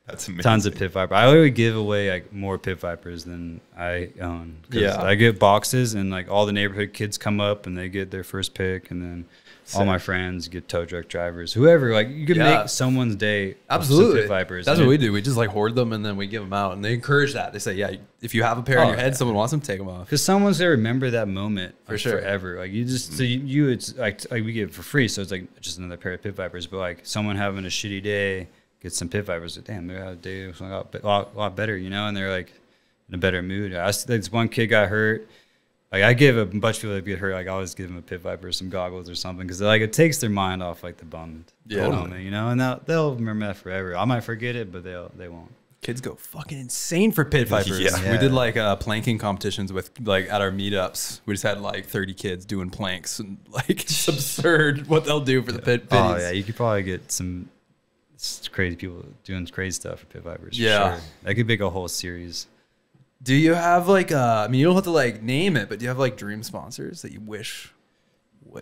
That's amazing. Tons of Pit Viper. I always give away like more Pit Vipers than I own. Yeah. I get boxes and like all the neighborhood kids come up and they get their first pick, and then all my friends get tow truck drivers, whoever. Like you could make someone's day with some Absolutely. Pit Vipers. That's what we do. We just like hoard them and then we give them out, and they encourage that. They say, yeah, if you have a pair in your head, someone wants them, take them off. Because someone's gonna remember that moment For sure. forever. Like you just so you it's like we get it for free, so it's like just another pair of Pit Vipers. But like someone having a shitty day gets some Pit Vipers. Like, damn, they had a day was a lot better, you know, and they're like in a better mood. This one kid got hurt. Like I give a bunch of people that get hurt, like I always give them a Pit Viper, some goggles or something, because like it takes their mind off like the bummed moment, you know, and they'll remember that forever. I might forget it, but they won't. Kids go fucking insane for Pit Vipers. Yeah. We did like planking competitions with like at our meetups. We just had like 30 kids doing planks, and like it's absurd what they'll do for the pit. Oh yeah, you could probably get some crazy people doing crazy stuff for Pit Vipers. Yeah. For sure. That could make a whole series. Do you have like I mean, you don't have to like name it, but do you have like dream sponsors that you wish,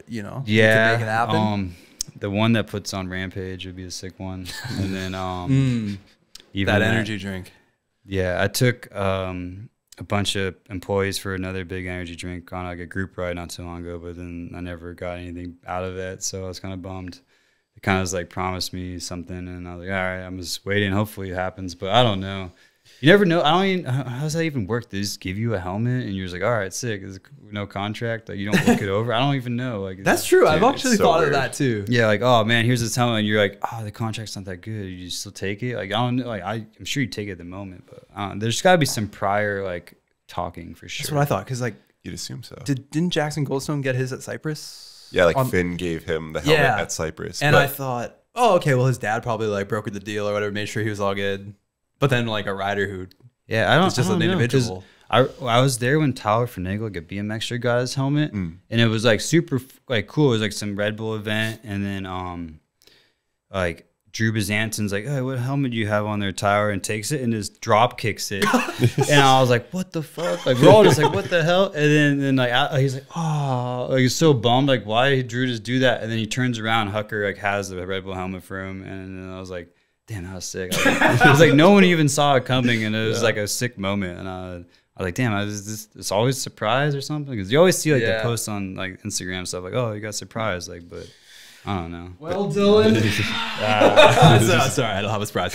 you know, you could make it happen? The one that puts on Rampage would be a sick one, and then even that energy drink. Yeah, I took a bunch of employees for another big energy drink on like a group ride not too long ago, but then I never got anything out of it, so I was kind of bummed. It kind of was like promised me something, and I was like, all right, I'm just waiting. Hopefully it happens, but I don't know. You never know. I don't even. How does that even work? They just give you a helmet, and you're just like, all right, sick. There's no contract. Like you don't look it over. I don't even know. Like That's true. I've actually so thought weird. of that too. yeah, like oh man, here's this helmet, and you're like, oh, the contract's not that good. You still take it? Like I don't know. Like I'm sure you take it at the moment, but there's got to be some prior like talking for sure. That's what I thought. Cause like, You'd assume so. didn't Jackson Goldstone get his at Cypress? Yeah, like Finn gave him the helmet at Cypress. And but I thought, oh, okay, well his dad probably like brokered the deal or whatever, made sure he was all good. But then like a rider who Yeah, I don't. It's just I don't an know, 'cause individual. I was there when Tyler Finagle, like a BMXer, got his helmet, and it was like super like cool. It was like some Red Bull event, and then like Drew Bazanton's like, "Oh, what helmet do you have on there, Tyler?" And takes it and just drop kicks it, and I was like, "What the fuck?" Like we're all just like, "What the hell?" And then like he's like, "Oh," like he's so bummed, like why did Drew just do that? And then he turns around, Hucker like has the Red Bull helmet for him, and then I was like, damn, that was sick. It was like no one even saw it coming, and it was like a sick moment. And I was like, damn, it's always a surprise or something? Because you always see like the posts on like Instagram stuff like, oh, you got surprised, like, but I don't know. Well, Dylan. Sorry, I don't have a surprise.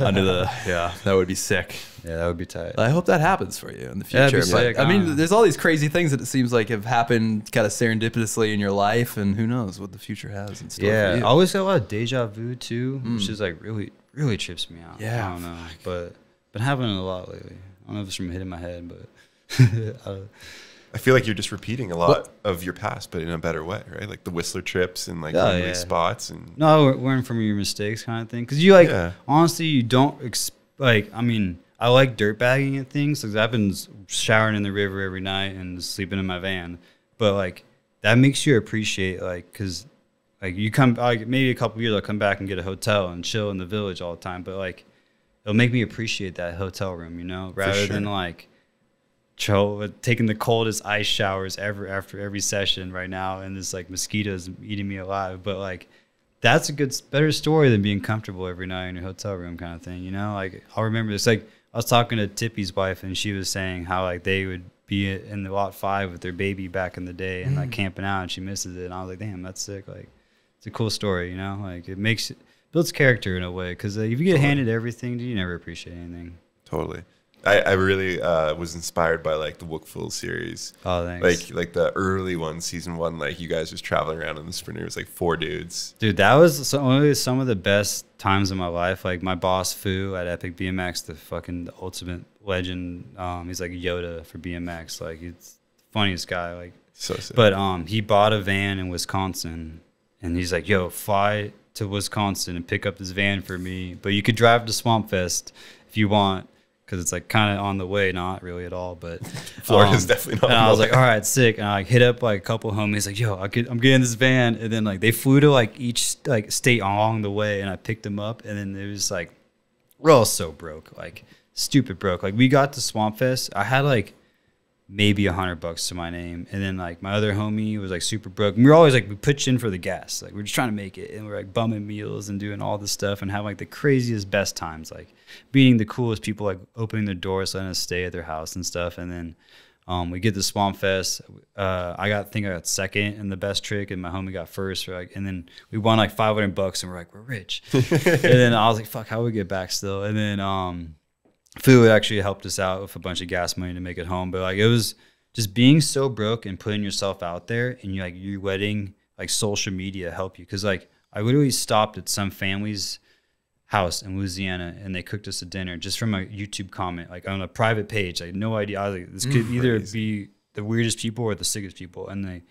Under the that would be sick. Yeah, that would be tight. I hope that happens for you in the Yeah, future. it'd be sick. But I mean, there's all these crazy things that it seems like have happened kind of serendipitously in your life, and who knows what the future has in store Yeah, for I you. always got a lot of deja vu too, which is like really trips me out. Yeah, I don't know, but been happening a lot lately. I don't know if it's from hitting my head, but I feel like you're just repeating a lot of your past, but in a better way, right? Like the Whistler trips and like memory spots and no, learn from your mistakes kind of thing. Because you honestly, you don't I mean, I like dirt bagging and things. Like I've been showering in the river every night and sleeping in my van, but like that makes you appreciate because like you come like maybe a couple years I'll come back and get a hotel and chill in the village all the time, but like it'll make me appreciate that hotel room, you know, rather than like taking the coldest ice showers ever after every session right now, and there's like mosquitoes eating me alive. But like that's a better story than being comfortable every night in your hotel room kind of thing, you know. Like I'll remember this. Like I was talking to Tippy's wife, and she was saying how like they would be in the lot 5 with their baby back in the day and like camping out, and she misses it. And I was like, damn, that's sick. Like it's a cool story, you know. Like it makes builds character in a way. Because if you get handed everything, you never appreciate anything. Totally. I really was inspired by like the Wookful series. Oh, thanks. Like the early one, season 1, like you guys just traveling around in the Sprinter. It was like 4 dudes. Dude, that was some of the best times of my life. Like my boss Fu at Epic BMX, the ultimate legend. He's like Yoda for BMX. Like he's the funniest guy. Like So sick. But he bought a van in Wisconsin, and he's like, "Yo, fly to Wisconsin and pick up this van for me. But you could drive to Swamp Fest if you want, because it's like kind of on the way, not really at all, but Florida's definitely not. And on I was the like, all right, sick. And I like hit up like a couple homies, like, yo, I'm getting this van. And then like they flew to like each like state along the way, and I picked them up. And then it was like, we're all so broke, like stupid broke. Like we got to Swamp Fest, I had like maybe $100 to my name, and then like my other homie was like super broke. And we were always like, we pitched in for the gas, like we're just trying to make it, and we're like bumming meals and doing all this stuff and having like the craziest best times, like being the coolest people, like opening their doors, letting us stay at their house and stuff. And then we get to Swamp Fest. I think I got second in the best trick, and my homie got first. And then we won like $500, and we're like, we're rich. And then I was like, fuck, how do we get back still? And then Fu actually helped us out with a bunch of gas money to make it home. But like it was just being so broke and putting yourself out there, and you're letting like social media help you. Because like I literally stopped at some family's house in Louisiana, and they cooked us a dinner just from a YouTube comment, like on a private page. Like no idea. I was like, this could either be the weirdest people or the sickest people. And they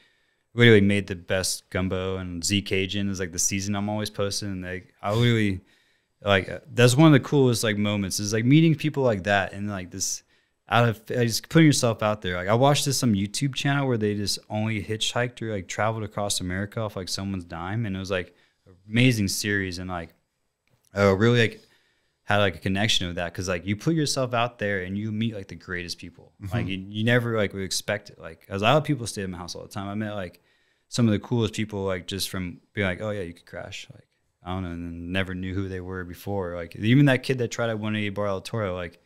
literally made the best gumbo, and Z Cajun is like the season I'm always posting. And I literally, like, that's one of the coolest like moments is like meeting people like that, and like this just putting yourself out there. Like I watched some YouTube channel where they just only hitchhiked or like traveled across America off like someone's dime, and it was like an amazing series. And like really like had like a connection with that, because like you put yourself out there and you meet like the greatest people. Like you never like would expect it. Like as a lot of people stay at my house all the time, I met like some of the coolest people, like just from being like, oh yeah, you could crash, like I don't know, and never knew who they were before. Like even that kid that tried at 180 Bar El Toro, like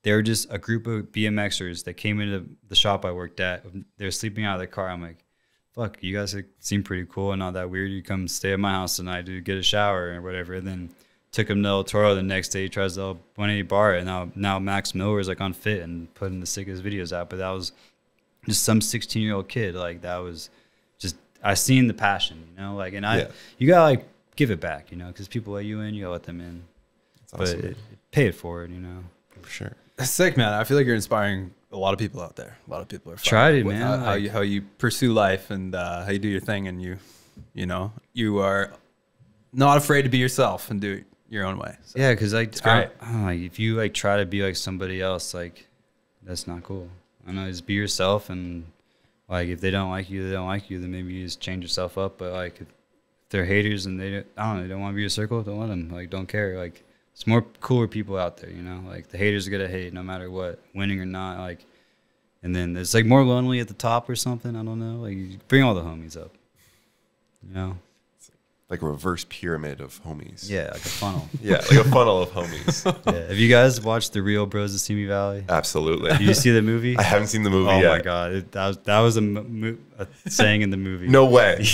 they were just a group of BMXers that came into the shop I worked at. They were sleeping out of their car. I'm like, fuck, you guys seem pretty cool and not that weird. You come stay at my house tonight to get a shower or whatever. And then took him to El Toro the next day. He tries the 180 bar, and now Max Miller is like on Fit and putting the sickest videos out. But that was just some 16-year-old kid. Like that was just, I seen the passion, you know, like, and you gotta like give it back, you know, because people let you in, you gotta let them in. That's awesome. But pay it forward, you know. For sure. That's sick, man. I feel like you're inspiring a lot of people out there. A lot of people are tried it, with man. How you pursue life, and how you do your thing, and you know, you are not afraid to be yourself and do it your own way. So yeah, because like it's great. Like if you like try to be like somebody else, like that's not cool. I know, just be yourself, and like if they don't like you, they don't like you. Then maybe you just change yourself up. But like if they're haters and they don't want to be your circle, don't let them. Like don't care. Like it's more cooler people out there, you know. Like the haters are gonna hate no matter what, winning or not. Like, and then it's like more lonely at the top or something. I don't know. Like you bring all the homies up, you know. Like a reverse pyramid of homies. Yeah, like a funnel. Yeah, like a funnel of homies. Yeah. Have you guys watched The Real Bros of Simi Valley? Absolutely. Did you see the movie? I haven't seen the movie yet. Oh my god, that was a saying in the movie. No way.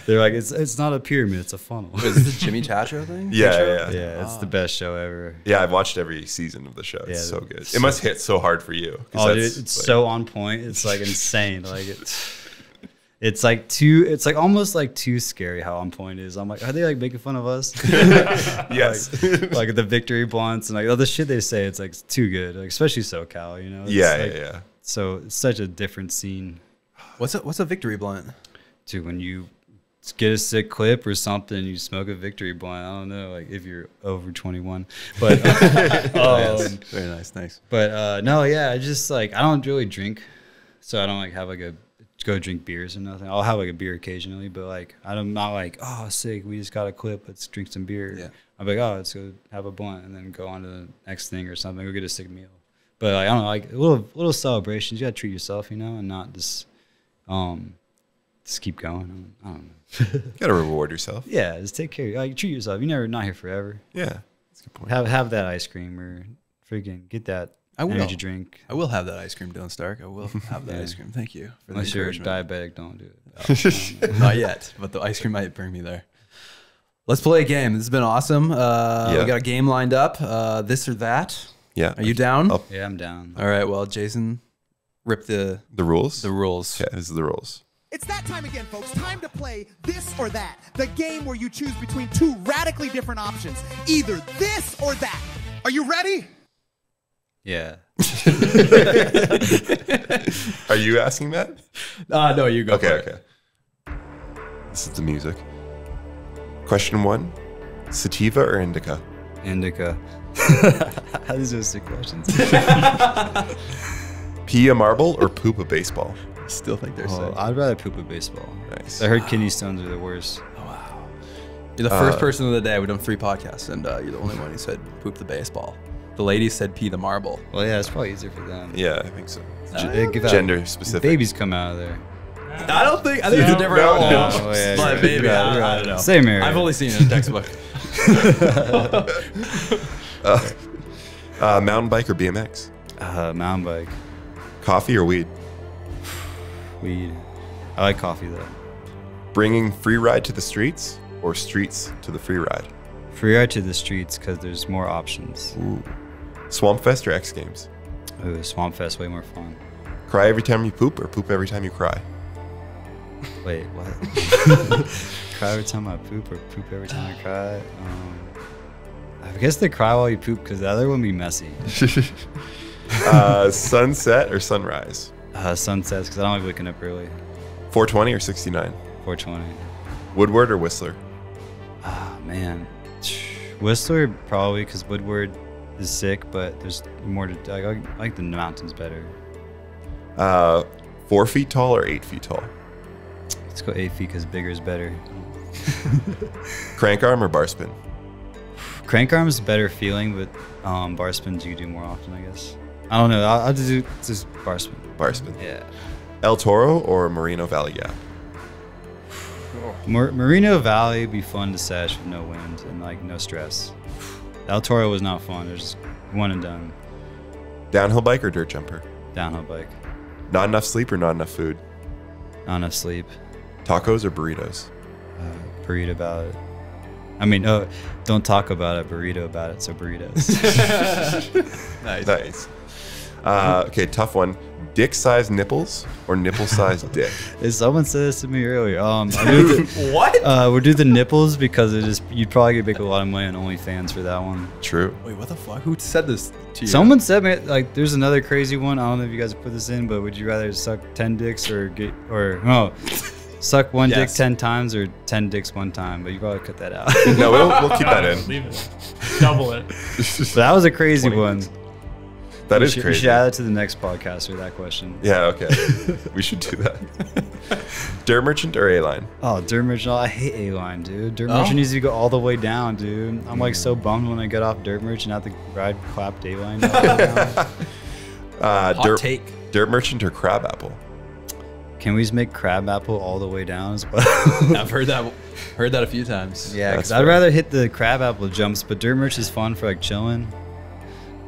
They're like, it's not a pyramid, it's a funnel. Is this the Jimmy Tatro thing? Yeah. Yeah, it's the best show ever. Yeah, I've watched every season of the show. It's so good. It must hit so hard for you. Oh, dude, it's like, so on point. It's like insane. Like it's like almost like too scary how on point it is. I'm like, are they like making fun of us? Yes. like the victory blunts and like all the shit they say. It's like too good, like, especially SoCal. You know? It's yeah. So it's such a different scene. What's a victory blunt? Dude, when you get a sick clip or something, you smoke a victory blunt. I don't know, like if you're over 21. But very nice, thanks. But no, yeah, I just like I don't really drink, so I don't like have like a go drink beers or nothing. I'll have like a beer occasionally, but like I'm not like, oh sick, we just got a clip, let's drink some beer. Yeah. I'm like, oh, let's go have a blunt and then go on to the next thing or something, go get a sick meal. But like I don't know, like little celebrations. You gotta treat yourself, you know, and not just keep going. I don't know. You gotta reward yourself. Yeah, just take care. Like treat yourself. You're not here forever. Yeah, that's a good point. Have that ice cream or freaking get that energy drink. I will have that ice cream, Dylan Stark. I will have that ice cream. Thank you for Unless the you're encouragement. diabetic, don't do it. Not yet, but the ice cream might bring me there. Let's play a game. This has been awesome. We Yeah. got a game lined up. This or that. Yeah. Are you down? Oh. Yeah, I'm down. All right. Well, Jason, rip the The rules? rules. Yeah, this is the rules. It's that time again, folks. Time to play This or That, the game where you choose between two radically different options. Either this or that. Are you ready? Yeah. Are you asking that? No, you go. Okay, for it. okay. This is the music. Question 1. Sativa or indica? Indica. These are sick questions. Pee a marble or poop a baseball? I still think they're Oh, sick. I'd rather poop a baseball. Nice. I heard kidney stones are the worst. You're the first person of the day. We've done 3 podcasts, and you're the only one who said poop the baseball. The ladies said pee the marble. Well, yeah, it's probably easier for them. Yeah, I think so. They give out- Gender specific. Babies come out of there. I think it's a different No, animal. no. Oh, yeah, But you're maybe, right. I don't know. Same area. I've only seen it in a textbook. Mountain bike or BMX? Mountain bike. Coffee or weed? Weed. I like coffee, though. Bringing free ride to the streets or streets to the free ride? Free ride to the streets because there's more options. Ooh. Swamp Fest or X Games? Ooh, Swamp Fest, way more fun. Cry every time you poop or poop every time you cry? Wait, what? Cry every time I poop or poop every time I cry? I guess they cry while you poop because the other one be messy. Sunset or sunrise? Sunsets because I don't like waking up early. 420 or 69? 420. Woodward or Whistler? Ah, man. Whistler probably because Woodward is sick, but there's more to. I like the mountains better. 4 feet tall or 8 feet tall? Let's go 8 feet because bigger is better. Crank arm or bar spin? Crank arm is a better feeling, but bar spins you can do more often, I guess. I don't know. I'll just bar spin. Bar spin. Yeah. El Toro or Merino Valley Gap? Merino Valley would be fun to sesh with no wind and like no stress. El Toro was not fun. It was just one and done. Downhill bike or dirt jumper? Downhill bike. Not enough sleep or not enough food? Not enough sleep. Tacos or burritos? Burrito about it. I mean, don't talk about it. Burrito about it. So burritos. Nice. Okay, tough one. Dick-sized nipples or nipple-sized dick? Someone said this to me earlier. What? We'll do the nipples because you'd probably make a lot of money on OnlyFans for that one. True. Wait, what the fuck? Who said this to you? Someone said me like there's another crazy one. I don't know if you guys put this in, but would you rather suck 10 dicks or suck one dick Yes. 10 times or 10 dicks one time? But you probably cut that out. No, we'll keep that in. Leave it. Double it. But that was a crazy 20 one. dicks. That is We crazy. should add it to the next podcast or that question. Yeah, okay. We should do that. Dirt Merchant or A-Line? Oh, Dirt Merchant. I hate A-Line, dude. Dirt Oh? Merchant needs to go all the way down, dude. I'm like so bummed when I get off Dirt Merchant and have to ride clapped A-Line all the way down. Hot take. Dirt Merchant or Crab Apple? Can we just make Crab Apple all the way down as well? I've heard that a few times. Yeah, That's because I'd fair. rather hit the Crab Apple jumps, but Dirt Merch is fun for like chilling.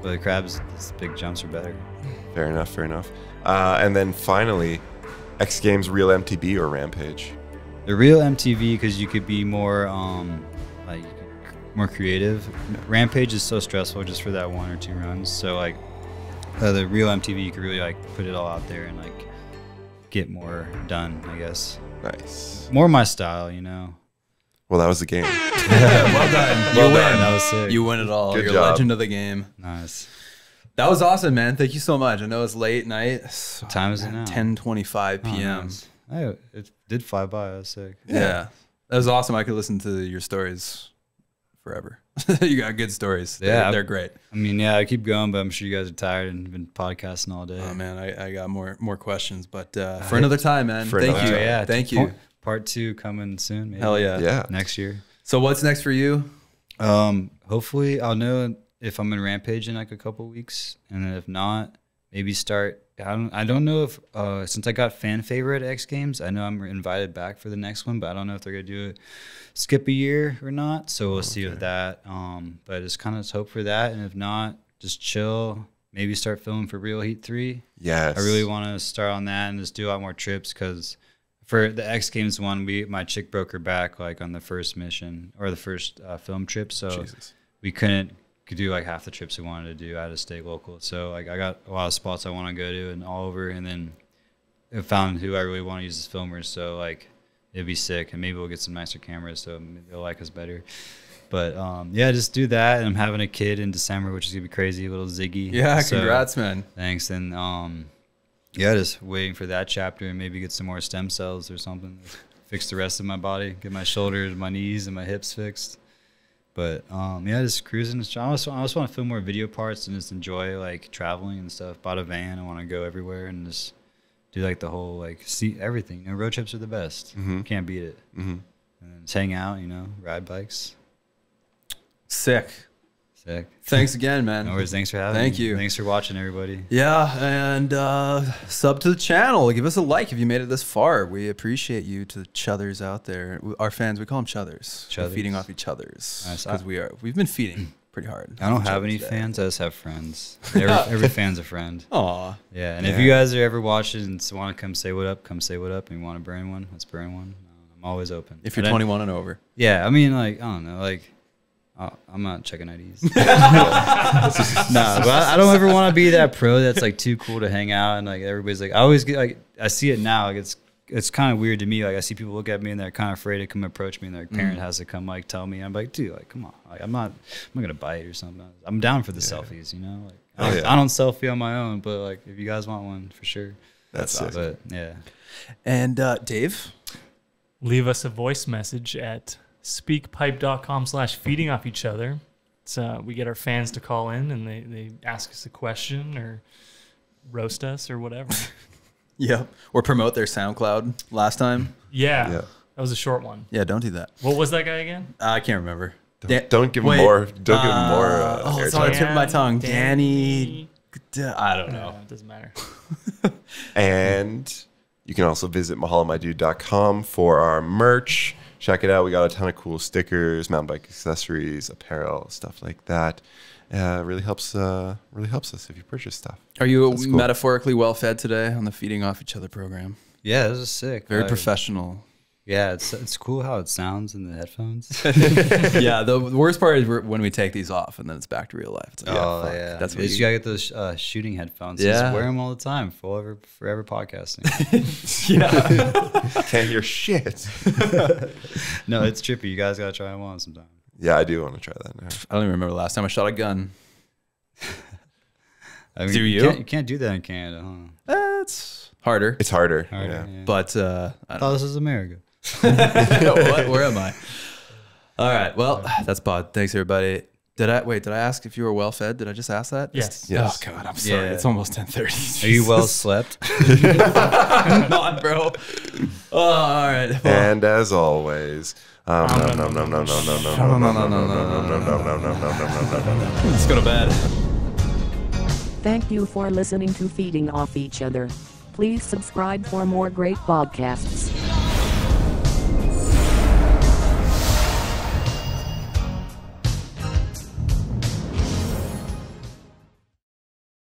But the crabs, these big jumps are better. Fair enough, fair enough. And then finally, X Games Real MTB or Rampage? The real MTV because you could be more like more creative. Rampage is so stressful just for that 1 or 2 runs. So like the real MTV, you could really like put it all out there and like get more done. I guess Nice. more my style, you know. Well, that was the game. Well done. Well You done. win. That was sick. You win it all. Good You're job. legend of the game. Nice. That was awesome, man. Thank you so much. I know it's late night. What time is it now? 10:25 Oh, p.m. nice. Oh, it did fly by. That was sick. Yeah. That was awesome. I could listen to your stories forever. You got good stories. Yeah. They're great. I mean, yeah, I keep going, but I'm sure you guys are tired and been podcasting all day. Oh man, I got more questions, but for another time, man. For Thank another you. time. Yeah, Thank you. Part 2 coming soon. Maybe. Hell yeah. Yeah. Next year. So what's next for you? Hopefully I'll know if I'm in Rampage in like a couple weeks, and then if not, maybe start. I don't know if since I got fan favorite at X Games, I know I'm invited back for the next one, but I don't know if they're gonna do skip a year or not. So we'll see with that. But just kind of hope for that, and if not, just chill. Maybe start filming for Real Heat 3. Yes. I really want to start on that and just do a lot more trips because for the X Games one, my chick broke her back like on the first mission or the first film trip, so we could do like half the trips we wanted to do. I had to stay local, so like I got a lot of spots I want to go to and all over, and then I found who I really want to use as filmers. So like it'd be sick, and maybe we'll get some nicer cameras so they'll like us better. But yeah, just do that. And I'm having a kid in December, which is gonna be crazy, little Ziggy. Yeah, so, congrats, man. Thanks. And yeah, just waiting for that chapter and maybe get some more stem cells or something. Fix the rest of my body, get my shoulders, my knees, and my hips fixed. But yeah, just cruising. I just want to film more video parts and just enjoy like traveling and stuff. Bought a van. I want to go everywhere and just do like the whole like see everything. You know, road trips are the best. Can't beat it. And then just hang out. You know, ride bikes. Sick. Thanks again, man. No worries. Thanks for having me. Thank you. Thanks for watching, everybody. Yeah, and sub to the channel. Give us a like if you made it this far. We appreciate you to the chuthers out there. Our fans, we call them chuthers. We're feeding off each other's. Because we've been feeding pretty hard. I don't have any fans. I just have friends. Every fan's a friend. Aw. Yeah, and if you guys are ever watching and want to come say what up, come say what up. And you want to burn one, let's burn one. I'm always open. If you're 21 and over. Yeah, I mean, like, I don't know, like, I'm not checking IDs. But I don't ever want to be that pro that's like too cool to hang out and like everybody's like, I always get like, I see it now, like it's kind of weird to me. Like I see people look at me and they're kind of afraid to come approach me and their parent has to come like tell me. I'm like, dude, like come on, like I'm not gonna bite or something. I'm down for the selfies, you know. Like I don't selfie on my own, but like if you guys want one, for sure. That's it. But yeah. And Dave, leave us a voice message at speakpipe.com/feeding off each other. So we get our fans to call in and they ask us a question or roast us or whatever. Yeah. Or promote their SoundCloud last time. Yeah. That was a short one. Yeah, don't do that. What was that guy again? I can't remember. Don't give him more. Don't give him more. Oh, it's on the tip of my tongue. Danny. I don't know. It doesn't matter. And you can also visit mahalamydude.com for our merch. Check it out. We got a ton of cool stickers, mountain bike accessories, apparel, stuff like that. Really helps us if you purchase stuff. Are you metaphorically well fed today on the Feeding Off Each Other program? Yeah, this is sick. Very professional. Yeah, it's cool how it sounds in the headphones. Yeah, the worst part is when we take these off and then it's back to real life. It's like, yeah. That's what you gotta get those shooting headphones. Yeah. Just wear them all the time, forever podcasting. Yeah. Can't hear shit. No, it's trippy. You guys gotta try them on sometime. Yeah, I do want to try that now. I don't even remember the last time I shot a gun. I mean, Do you? You can't do that in Canada, huh? It's harder. It's harder. Yeah. But I thought this was America. what? Where am I? All right. Well, that's Bod. Thanks, everybody. Did I ask if you were well fed? Did I just ask that? Yes. Oh God, I'm sorry. Yeah. It's almost 10:30. Are you well slept? Come on, bro. Oh, all right. Well, And as always, let's go to bed. Thank you for listening to Feeding Off Each Other. Please subscribe for more great podcasts.